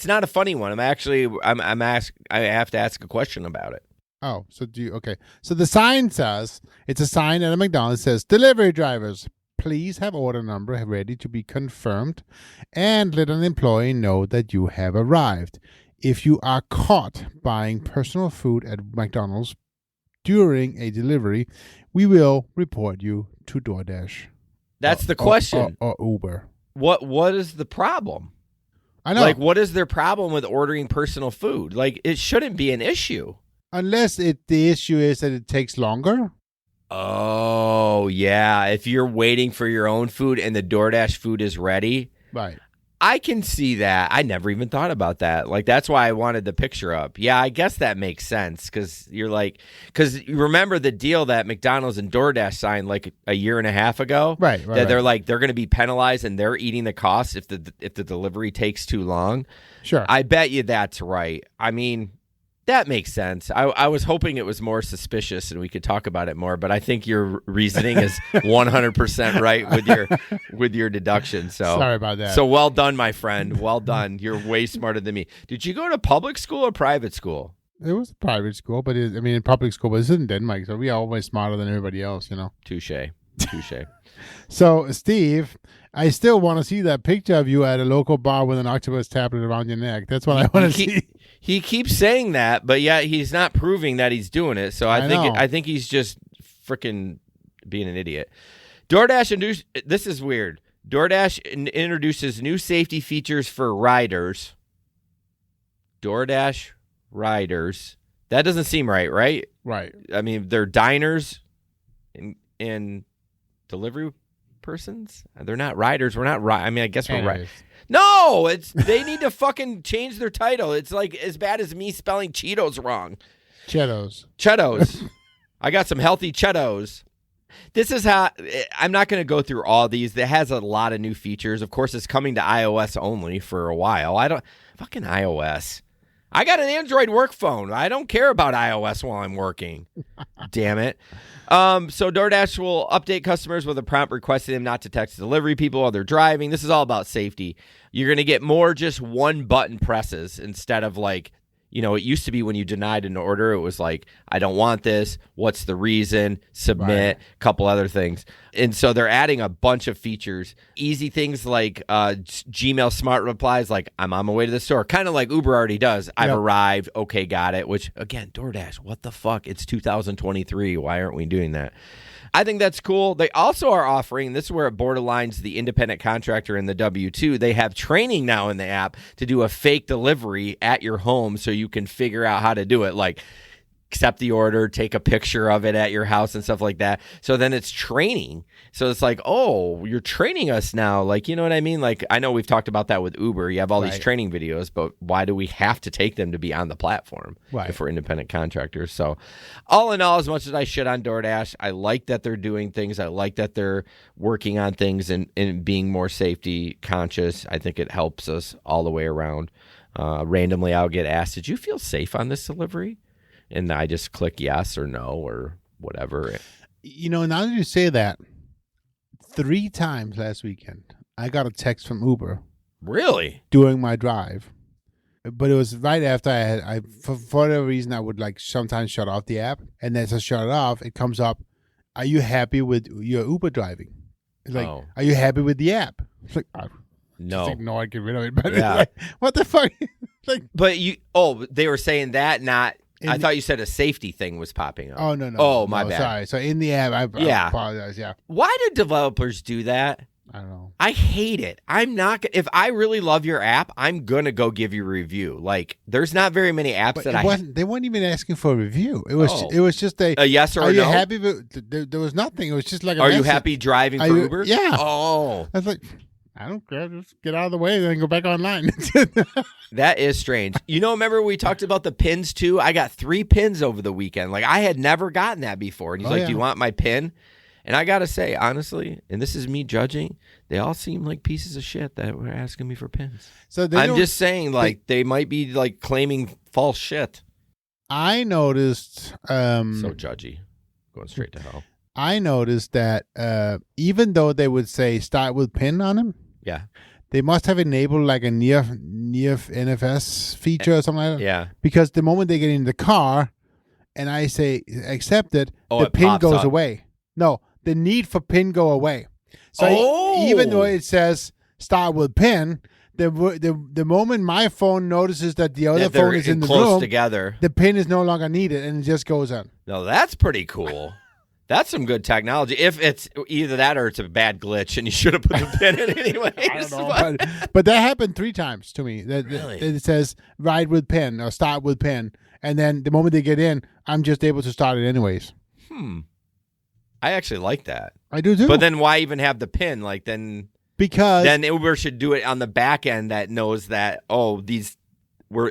not a funny one. I have to ask a question about it. Oh, so okay. So the sign says, it's a sign at a McDonald's. It says, delivery drivers, please have order number ready to be confirmed and let an employee know that you have arrived. If you are caught buying personal food at McDonald's during a delivery, we will report you to DoorDash. That's the question. Or Uber. What is the problem? I know. Like, what is their problem with ordering personal food? Like, it shouldn't be an issue. Unless the issue is that it takes longer. Oh, yeah. If you're waiting for your own food and the DoorDash food is ready. Right. I can see that. I never even thought about that. Like, that's why I wanted the picture up. Yeah, I guess that makes sense because you remember the deal that McDonald's and DoorDash signed like a year and a half ago? Right. That they're going to be penalized and they're eating the cost if the delivery takes too long. Sure. I bet you that's right. I mean, that makes sense. I was hoping it was more suspicious and we could talk about it more, but I think your reasoning is 100% right with your deduction. So sorry about that. So well done, my friend. Well done. You're way smarter than me. Did you go to public school or private school? It was a private school, but in public school, but it's in Denmark, so we are always smarter than everybody else, you know. Touche. So, Steve, I still want to see that picture of you at a local bar with an octopus tablet around your neck. That's what I want to see. He keeps saying that, but yet he's not proving that he's doing it. So I think he's just freaking being an idiot. This is weird. DoorDash introduces new safety features for riders. DoorDash riders. That doesn't seem right? Right. I mean, they're diners and delivery persons. They're not riders. We're not I mean, I guess we're right. No, they need to fucking change their title. It's like as bad as me spelling Cheetos wrong. Cheetos. I got some healthy Cheetos. This is how I'm not going to go through all these. It has a lot of new features. Of course, it's coming to iOS only for a while. Fucking iOS. I got an Android work phone. I don't care about iOS while I'm working. Damn it. So DoorDash will update customers with a prompt requesting them not to text delivery people while they're driving. This is all about safety. You're going to get more just one button presses instead of like, you know, it used to be when you denied an order, it was like, I don't want this. What's the reason? Submit, couple other things. And so they're adding a bunch of features. Easy things like Gmail smart replies, like, I'm on my way to the store. Kind of like Uber already does. I've arrived. Okay, got it. Which, again, DoorDash, what the fuck? It's 2023. Why aren't we doing that? I think that's cool. They also are offering, this is where it borderlines the independent contractor and the W-2. They have training now in the app to do a fake delivery at your home so you can figure out how to do it. Like, accept the order, take a picture of it at your house and stuff like that. So then it's training. So it's like, oh, you're training us now. Like, you know what I mean? Like, I know we've talked about that with Uber. You have all these training videos, but why do we have to take them to be on the platform if we're independent contractors? So all in all, as much as I shit on DoorDash, I like that they're doing things. I like that they're working on things and being more safety conscious. I think it helps us all the way around. Randomly, I'll get asked, did you feel safe on this delivery? and I just click yes or no or whatever. Now that you say that, 3 times last weekend, I got a text from Uber. Really? During my drive. But it was right after I for whatever reason, I would like sometimes shut off the app. And as I shut it off, it comes up, are you happy with your Uber driving? It's like, are you happy with the app? It's like, no. Just ignore it, get rid of it. But yeah. Like, what the fuck? Like, but they were saying that, not, I thought you said a safety thing was popping up. Oh, no. Oh, my bad. Sorry. So in the app, I apologize. Yeah. Why do developers do that? I don't know. I hate it. I'm not. If I really love your app, I'm gonna go give you a review. Like, there's not very many apps They weren't even asking for a review. It was just a yes or no. Are you happy? There was nothing. It was just like. Are you happy driving for Uber? Yeah. Oh, I was like, I don't care. Just get out of the way and then go back online. That is strange. Remember we talked about the pins too? I got 3 pins over the weekend. Like, I had never gotten that before. And he's like, do you want my pin? And I got to say, honestly, and this is me judging, they all seem like pieces of shit that were asking me for pins. So I'm just saying, like, they might be, like, claiming false shit. I noticed... so judgy. Going straight to hell. I noticed that even though they would say start with pin on them, yeah, they must have enabled, like, a near NFS feature or something like that. Yeah. Because the moment they get in the car and I say accept it, the pin goes away. No. The need for pin go away. So even though it says start with pin, the moment my phone notices that the other phone is in the room, together, the pin is no longer needed and it just goes on. No, that's pretty cool. That's some good technology. If it's either that or it's a bad glitch and you should have put the pin in anyway. I don't know, but that happened 3 times to me. Really? It says ride with pin or start with pin. And then the moment they get in, I'm just able to start it anyways. I actually like that. I do too. But then why even have the pin? Like, then Uber should do it on the back end that knows that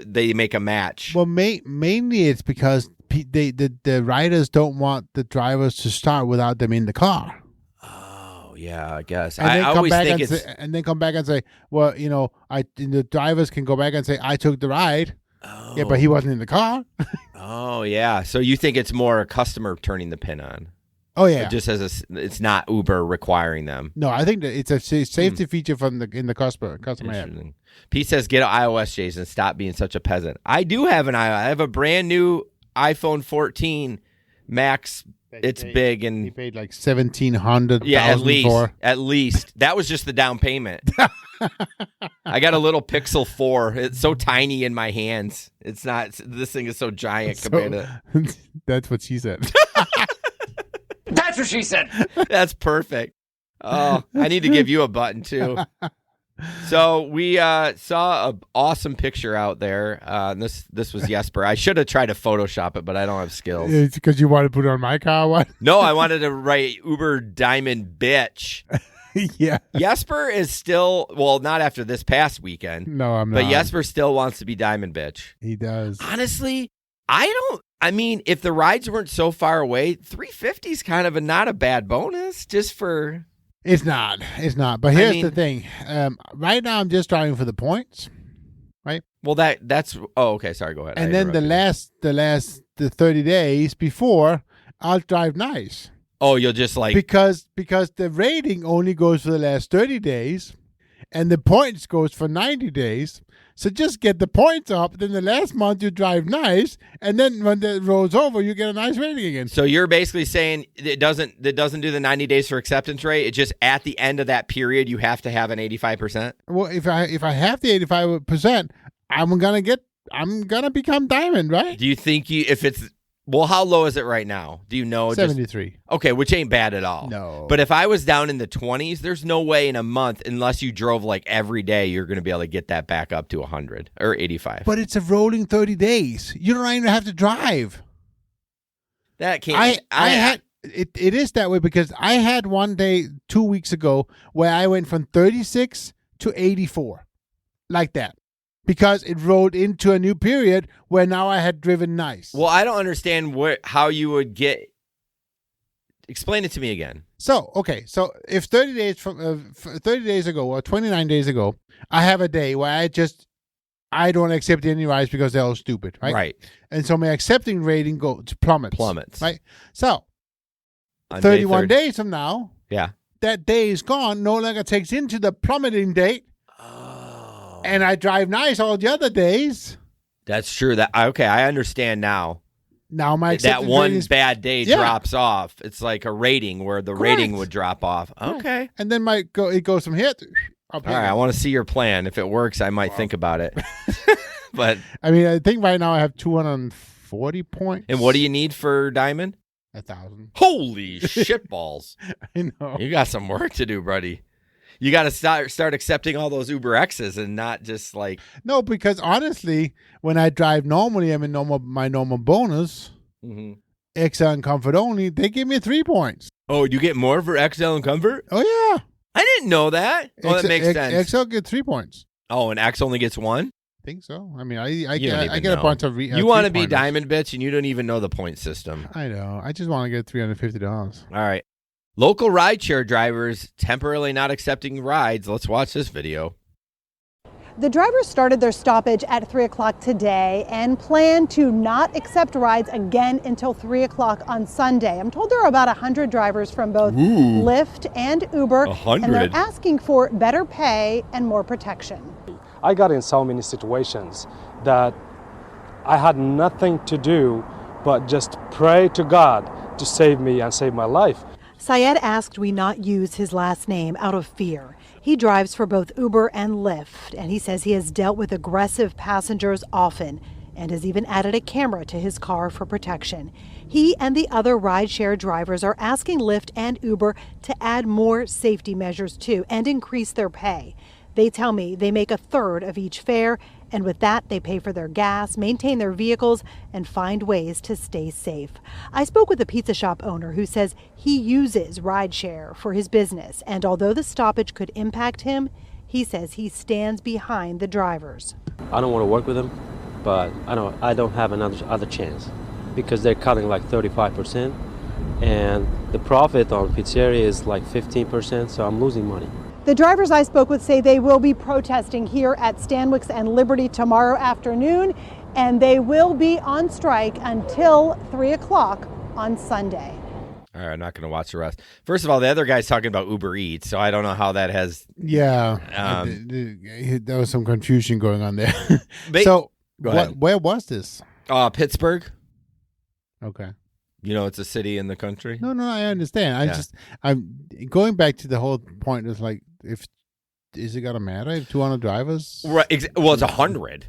they make a match. Well, mainly it's because the riders don't want the drivers to start without them in the car. Oh yeah, I guess. And I always think it's and then come back and say, well, the drivers can go back and say I took the ride. Oh. Yeah, but he wasn't in the car. Oh yeah. So you think it's more a customer turning the pin on? Oh yeah, it just it's not Uber requiring them. No, I think that it's a safety feature in the customer app. Pete says, "Get an iOS, Jason. Stop being such a peasant." I do have an iOS. I have a brand new iPhone 14 Max. It's big, and he paid like $1,700. Yeah, at least that was just the down payment. I got a little Pixel 4. It's so tiny in my hands. It's not. This thing is so giant compared to. That's what she said. That's what she said. That's perfect. Oh, I need to give you a button too. So we saw an awesome picture out there. This was Jesper. I should have tried to Photoshop it, but I don't have skills. It's because you want to put it on my car. What? No, I wanted to write Uber Diamond bitch. Yeah. Jesper is still, not after this past weekend. No, I'm not. But Jesper still wants to be Diamond bitch. He does. Honestly, if the rides weren't so far away, $350 is kind of not a bad bonus just for... It's not. But here's the thing. Right now, I'm just driving for the points, right? Well, that's... Oh, okay. Sorry, go ahead. And then the 30 days before, I'll drive nice. Oh, you'll just like... Because the rating only goes for the last 30 days, and the points goes for 90 days. So just get the points up, then the last month you drive nice, and then when that rolls over, you get a nice rating again. So you're basically saying it doesn't do the 90 days for acceptance rate. It just at the end of that period you have to have an 85%. Well, if I have the 85%, I'm gonna become diamond, right? Do you think how low is it right now? Do you know? 73. Okay, which ain't bad at all. No. But if I was down in the 20s, there's no way in a month, unless you drove like every day, you're going to be able to get that back up to 100 or 85. But it's a rolling 30 days. You don't even have to drive. That can't. It is that way because I had one day 2 weeks ago where I went from 36 to 84, like that. Because it rolled into a new period where now I had driven nice. Well, I don't understand how you would get. Explain it to me again. So if 30 days ago or 29 days ago, I have a day where I just I don't accept any rides because they're all stupid, right? Right. And so my accepting rating plummets. Right? So, On 31 day days from now, Yeah. that day is gone, no longer takes into the plummeting date. Oh. And I drive nice all the other days. That's true. Okay, I understand now. Now my acceptance that one rating is, bad day drops off. It's like a rating where the rating would drop off. Okay. Right. And then it goes from here to up here. All right, I want to see your plan. If it works, I might think about it. But I mean, I think right now I have 240 points. And what do you need for Diamond? 1,000. Holy shitballs. I know. You got some work to do, buddy. You got to start accepting all those Uber X's and not just like... No, because honestly, when I drive normally, I'm in my normal bonus. Mm-hmm. XL and Comfort only, they give me 3 points. Oh, you get more for XL and Comfort? Oh, yeah. I didn't know that. Oh, that makes sense. XL get 3 points. Oh, and X only gets 1? I think so. I mean, I get a bunch of you want to be Diamond bitch, and you don't even know the point system. I know. I just want to get $350. All right. Local rideshare drivers temporarily not accepting rides. Let's watch this video. The drivers started their stoppage at 3 o'clock today and plan to not accept rides again until 3 o'clock on Sunday. I'm told there are about 100 drivers from both Lyft and Uber, 100. and they're asking for better pay and more protection. I got in so many situations that I had nothing to do but just pray to God to save me and save my life. Syed asked we not use his last name out of fear. He drives for both Uber and Lyft, and he says he has dealt with aggressive passengers often and has even added a camera to his car for protection. He and the other rideshare drivers are asking Lyft and Uber to add more safety measures too and increase their pay. They tell me they make a third of each fare, and with that, they pay for their gas, maintain their vehicles, and find ways to stay safe. I spoke with a pizza shop owner who says he uses rideshare for his business, and although the stoppage could impact him, he says he stands behind the drivers. I don't want to work with them, but I don't have another chance because they're cutting like 35%, and the profit on pizzeria is like 15%, so I'm losing money. The drivers I spoke with say they will be protesting here at Stanwix and Liberty tomorrow afternoon, and they will be on strike until 3 o'clock on Sunday. All right, I'm not going to watch the rest. First of all, the other guy's talking about Uber Eats, so I don't know how that has... Yeah, there was some confusion going on there. So, where was this? Pittsburgh. Okay. You know, it's a city in the country. No, I understand. I'm going back to the whole point. Is like, is it gonna matter if 200 drivers? Right. Well, it's 100.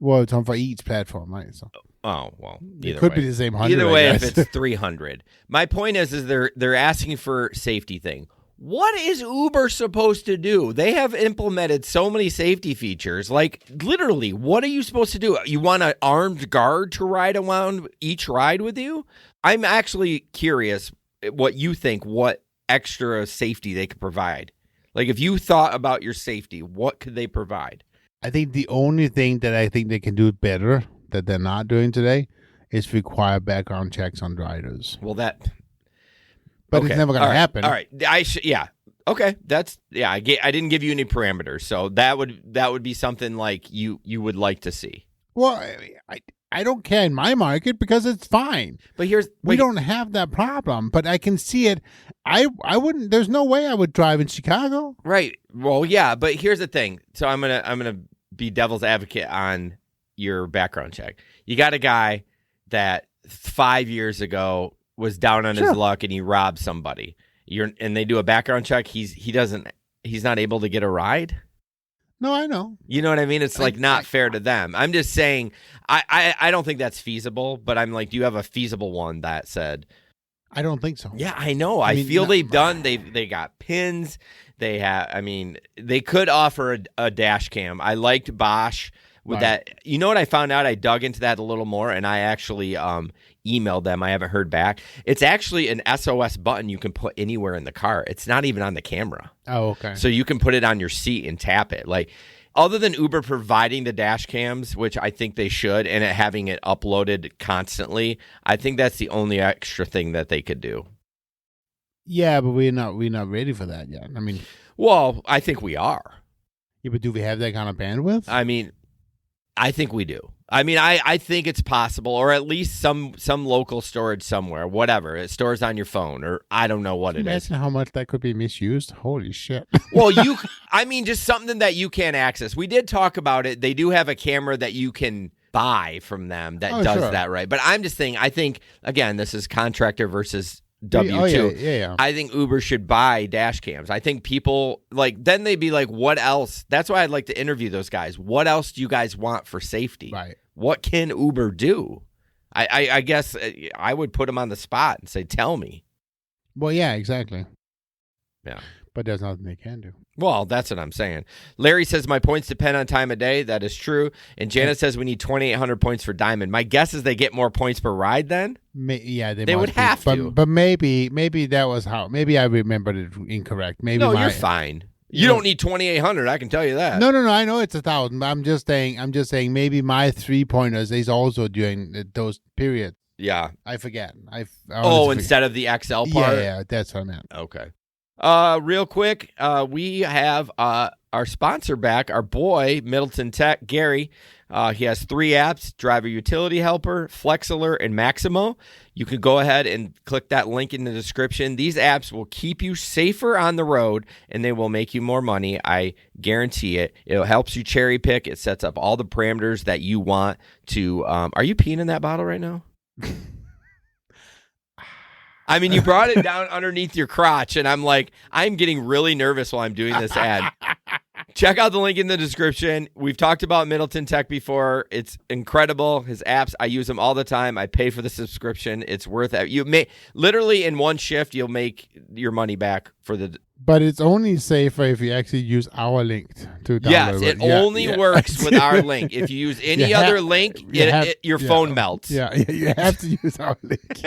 Well, it's on for each platform, right? So. Oh well, it could be the same 100. Either way, if it's 300, my point is they're asking for safety thing. What is Uber supposed to do? They have implemented so many safety features. Like, literally, what are you supposed to do? You want an armed guard to ride around each ride with you? I'm actually curious what you think, what extra safety they could provide. Like, if you thought about your safety, what could they provide? I think the only thing that I think they can do better that they're not doing today is require background checks on drivers. Well, But it's never going to happen. All right. Okay. I didn't give you any parameters. So that would be something like you would like to see. Well, I don't care in my market because it's fine. But we don't have that problem, but I can see it. I wouldn't, there's no way I would drive in Chicago. Right. Well, yeah, but here's the thing. So I'm going to be devil's advocate on your background check. You got a guy that 5 years ago was down on his luck and he robbed somebody. And they do a background check. He's not able to get a ride. No, I know. You know what I mean? It's like not fair to them. I'm just saying, I don't think that's feasible, but I'm like, do you have a feasible one that said? I don't think so. Yeah, I know. I feel they've done, they got pins. They could offer a dash cam. I liked Bosch with that. You know what I found out? I dug into that a little more and I actually emailed them. I haven't heard back. It's actually an SOS button you can put anywhere in the car. It's not even on the camera. Oh, okay. So you can put it on your seat and tap it. Like, other than Uber providing the dash cams, which I think they should, and having it uploaded constantly, I think that's the only extra thing that they could do. Yeah, but we're not ready for that yet. I mean, well, I think we are. Yeah, but do we have that kind of bandwidth? I mean, I think we do. I mean, I think it's possible, or at least some local storage somewhere, whatever. It stores on your phone, or I don't know what it is. Imagine how much that could be misused. Holy shit. Well, just something that you can't access. We did talk about it. They do have a camera that you can buy from them that does that, right? But I'm just saying, I think, again, this is contractor versus W2. Yeah. I think Uber should buy dash cams. I think people, then they'd be like, what else? That's why I'd like to interview those guys. What else do you guys want for safety? Right. What can Uber do? I guess I would put them on the spot and say, tell me. Well, yeah, exactly. Yeah. But there's nothing they can do. Well, that's what I'm saying. Larry says, my points depend on time of day. That is true. And Janet says we need 2,800 points for Diamond. My guess is they get more points per ride then? They would have to. But maybe that was how. Maybe I remembered it incorrect. Maybe you're fine. You don't need 2,800. I can tell you that. No. I know it's 1,000. But I'm just saying. Maybe my 3-pointers is also during those periods. Yeah, I forget. Instead of the XL part. Yeah, that's what I meant. Okay. Real quick, we have our sponsor back, our boy Middleton Tech, Gary. He has 3 apps: Driver Utility Helper, Flex Alert, and Maximo. You can go ahead and click that link in the description. These apps will keep you safer on the road, and they will make you more money. I guarantee it. It helps you cherry pick. It sets up all the parameters that you want to. Are you peeing in that bottle right now? I mean, you brought it down underneath your crotch, and I'm getting really nervous while I'm doing this ad. Check out the link in the description. We've talked about Middleton Tech before. It's incredible. His apps, I use them all the time. I pay for the subscription. It's worth it. You may literally in one shift, you'll make your money back for the. But it's only safer if you actually use our link to download. Yes, it only works with our link. If you use any other link, your phone melts. Yeah, you have to use our link.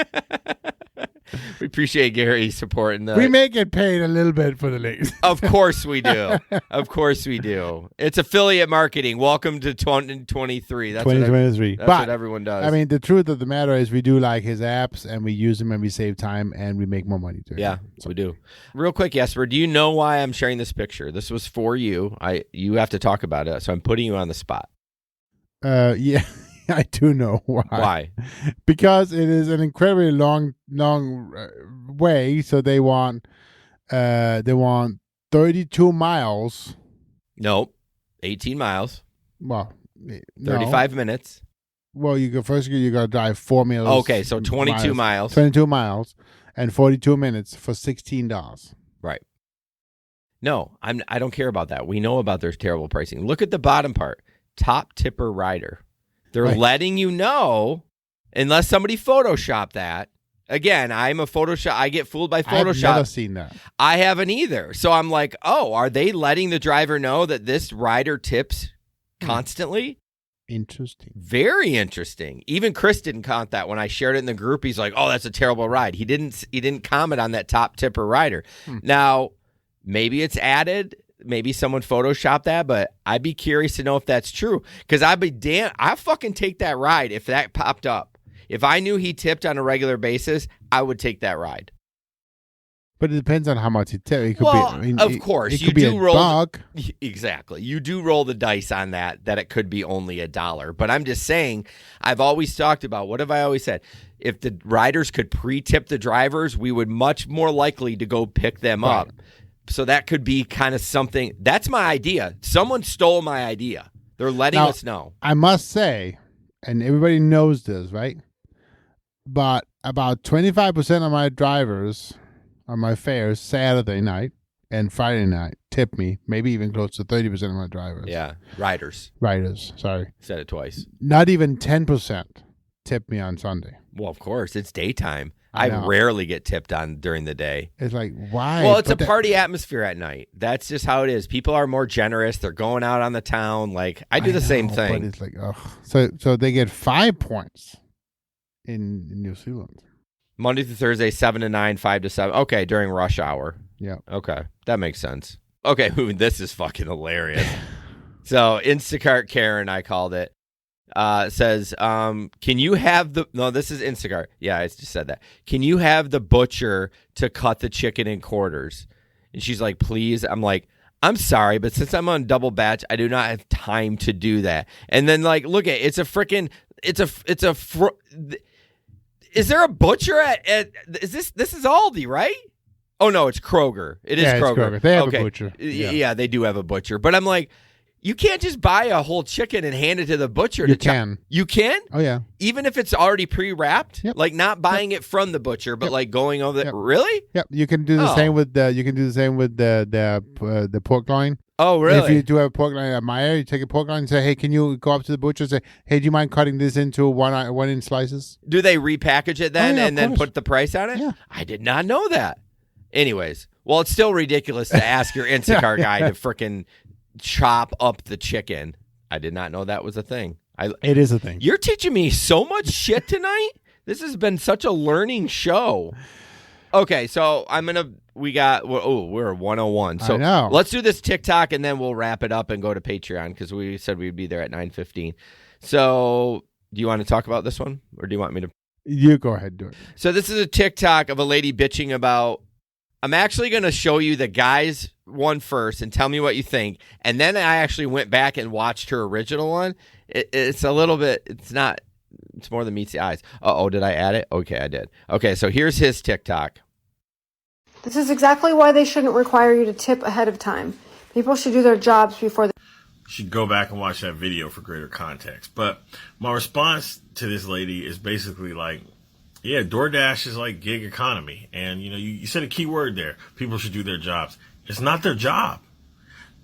We appreciate Gary supporting the. We may get paid a little bit for the links. Of course we do. Of course we do. It's affiliate marketing. Welcome to 2023. That's 2023. That's what everyone does. I mean, the truth of the matter is we do like his apps, and we use them, and we save time, and we make more money too. Yeah, we do. Real quick, Jesper, do you know why I'm sharing this picture? This was for you. You have to talk about it, so I'm putting you on the spot. Yeah. I do know why. Why? Because it is an incredibly long way. So they want 32 miles. Nope, 18 miles. Well, 35 minutes. Well, you got to drive 4 miles. Okay, so 22 miles. 22 miles and 42 minutes for $16. Right. No, I don't care about that. We know about their terrible pricing. Look at the bottom part. Top tipper rider. They're letting you know, unless somebody Photoshopped that. Again, I'm a Photoshop. I get fooled by Photoshop. I've never seen that. I haven't either. So I'm like, oh, are they letting the driver know that this rider tips constantly? Interesting. Very interesting. Even Chris didn't count that when I shared it in the group. He's like, oh, that's a terrible ride. He didn't comment on that top tipper rider. Now, maybe it's added. Maybe someone photoshopped that, but I'd be curious to know if that's true. Because I'd fucking take that ride if that popped up. If I knew he tipped on a regular basis, I would take that ride. But it depends on how much he tipped. Of course, it could be a dog. Exactly. You do roll the dice on that it could be only $1. But I'm just saying, I've always talked about, what have I always said? If the riders could pre-tip the drivers, we would much more likely to go pick them up. So that could be kind of something. That's my idea. Someone stole my idea. They're letting us know. I must say, and everybody knows this, right? But about 25% of my drivers on my fares Saturday night and Friday night tip me. Maybe even close to 30% of my drivers. Yeah, riders, sorry. Said it twice. Not even 10% tip me on Sunday. Well, of course. It's daytime. I rarely get tipped on during the day. It's like, why? Well, it's a party atmosphere at night. That's just how it is. People are more generous. They're going out on the town. Like, I do the same thing. But it's like, so they get 5 points in New Zealand. Monday through Thursday, 7 to 9, 5 to 7. Okay, during rush hour. Yeah. Okay, that makes sense. Okay, this is fucking hilarious. So, Instacart Karen, I called it. Says, can you have this is Instacart. Yeah, I just said that. Can you have the butcher to cut the chicken in quarters? And she's like, please. I'm like, I'm sorry, but since I'm on double batch, I do not have time to do that. And then, like, look at is there a butcher at is this is Aldi, right? Oh no, it's Kroger. It is Kroger. It's Kroger. They have a butcher. Yeah, they do have a butcher. But I'm like, you can't just buy a whole chicken and hand it to the butcher. You can. You can? Oh yeah. Even if it's already pre-wrapped, Yep. like not buying it from the butcher, but like going over. Yep. Really? Yep. You can do the same with the pork loin. Oh really? If you do have a pork loin at Meyer, you take a pork loin and say, "Hey, can you go up to the butcher and say, hey, do you mind cutting this into 1 inch slices?" Do they repackage it then and then put the price on it? Yeah. I did not know that. Anyways, well, it's still ridiculous to ask your Instacart guy to frickin' chop up the chicken. I did not know that was a thing. It is a thing. You're teaching me so much shit tonight. This has been such a learning show. Okay, so we're 101. So I know. Let's do this TikTok and then we'll wrap it up and go to Patreon because we said we'd be there at 9:15. So do you want to talk about this one or do you want me to? You go ahead and do it. So this is a TikTok of a lady bitching about. I'm actually going to show you the guy's one first and tell me what you think. And then I actually went back and watched her original one. It's a little bit, it's more than meets the eyes. Did I add it? Okay, I did. Okay, so here's his TikTok. This is exactly why they shouldn't require you to tip ahead of time. People should do their jobs before they... Should go back and watch that video for greater context. But my response to this lady is basically like, yeah, DoorDash is like gig economy. And, you said a key word there. People should do their jobs. It's not their job.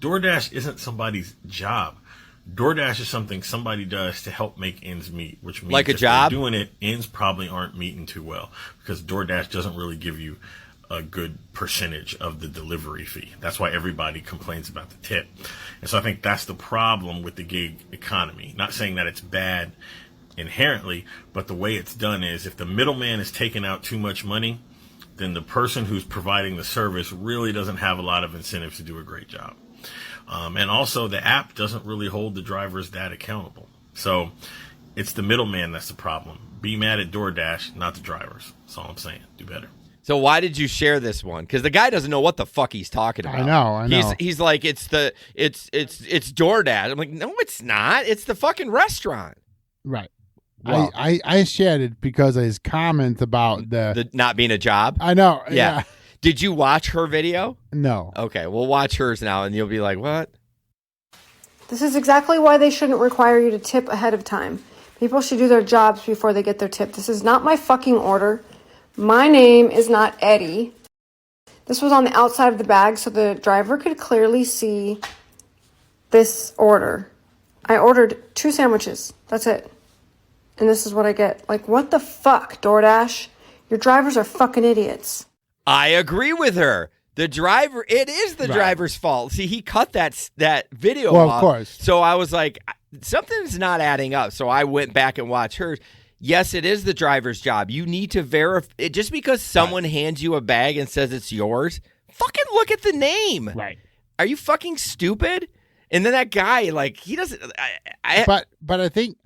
DoorDash isn't somebody's job. DoorDash is something somebody does to help make ends meet, which means like a if job they're doing it, ends probably aren't meeting too well because DoorDash doesn't really give you a good percentage of the delivery fee. That's why everybody complains about the tip. And so I think that's the problem with the gig economy. Not saying that it's bad inherently, but the way it's done is if the middleman is taking out too much money, then the person who's providing the service really doesn't have a lot of incentives to do a great job. And also the app doesn't really hold the drivers that accountable. So it's the middleman that's the problem. Be mad at DoorDash, not the drivers. That's all I'm saying. Do better. So why did you share this one? Because the guy doesn't know what the fuck he's talking about. I know. He's like, it's DoorDash. I'm like, no, it's not. It's the fucking restaurant. Right. Wow. I shared it because of his comment about the not being a job. I know. Yeah. Did you watch her video? No. Okay, we'll watch hers now, and you'll be like, what? This is exactly why they shouldn't require you to tip ahead of time. People should do their jobs before they get their tip. This is not my fucking order. My name is not Eddie. This was on the outside of the bag so the driver could clearly see this order. I ordered 2 sandwiches. That's it. And this is what I get. Like, what the fuck, DoorDash? Your drivers are fucking idiots. I agree with her. The driver, it is the driver's fault. See, he cut that video off. Of course. So I was like, something's not adding up. So I went back and watched hers. Yes, it is the driver's job. You need to verify. Just because someone hands you a bag and says it's yours, fucking look at the name. Right. Are you fucking stupid? And then that guy, like, he doesn't. But I think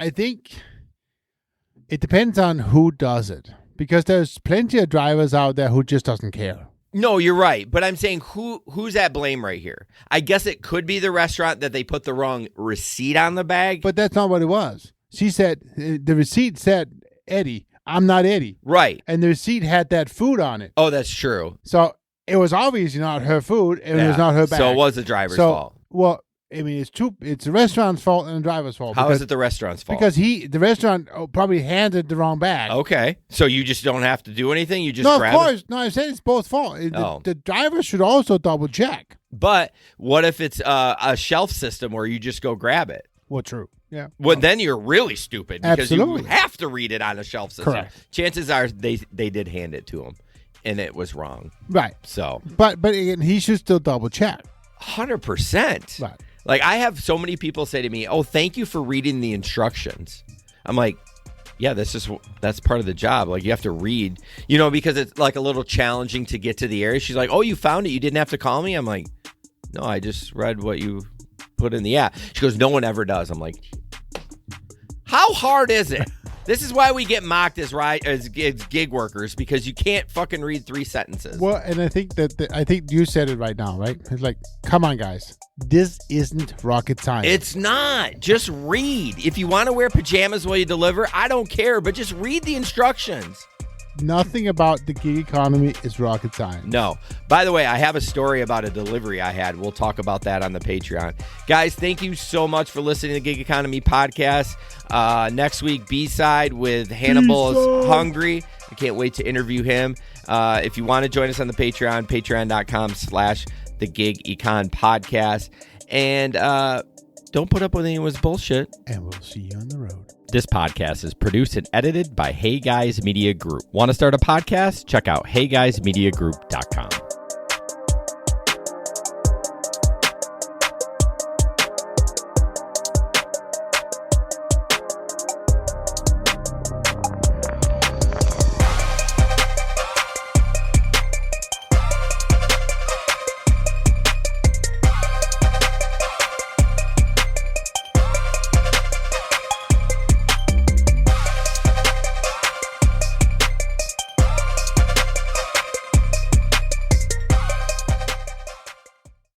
it depends on who does it. Because there's plenty of drivers out there who just doesn't care. No, you're right. But I'm saying who's at blame right here? I guess it could be the restaurant that they put the wrong receipt on the bag. But that's not what it was. She said, the receipt said, Eddie, I'm not Eddie. Right. And the receipt had that food on it. Oh, that's true. So it was obviously not her food. It was not her bag. So it was the driver's fault. Well, I mean, it's the restaurant's fault and the driver's fault. How is it the restaurant's fault? Because the restaurant probably handed the wrong bag. Okay. So you just don't have to do anything? You just grab of course. No, I said it's both fault. The driver should also double check. But what if it's a shelf system where you just go grab it? Well, true. Yeah. Well, then you're really stupid because Absolutely. you have to read it on a shelf system. Correct. Chances are they did hand it to him, and it was wrong. Right. So. But again, he should still double check. 100%. Right. Like, I have so many people say to me, oh, thank you for reading the instructions. I'm like, yeah, that's part of the job. Like, you have to read, because it's like a little challenging to get to the area. She's like, oh, you found it. You didn't have to call me. I'm like, no, I just read what you put in the app. She goes, no one ever does. I'm like, how hard is it? This is why we get mocked as gig workers, because you can't fucking read 3 sentences. Well, and I think I think you said it right now, right? It's like, come on, guys. This isn't rocket science. It's not. Just read. If you want to wear pajamas while you deliver, I don't care, but just read the instructions. Nothing about the gig economy is rocket science. No. By the way, I have a story about a delivery I had. We'll talk about that on the Patreon. Guys, thank you so much for listening to the Gig Economy Podcast. Next week, B-Side with Hannibal is Hungry. I can't wait to interview him. If you want to join us on the Patreon, patreon.com/the Gig Econ Podcast. And don't put up with anyone's bullshit. And we'll see you on the road. This podcast is produced and edited by Hey Guys Media Group. Want to start a podcast? Check out heyguysmediagroup.com.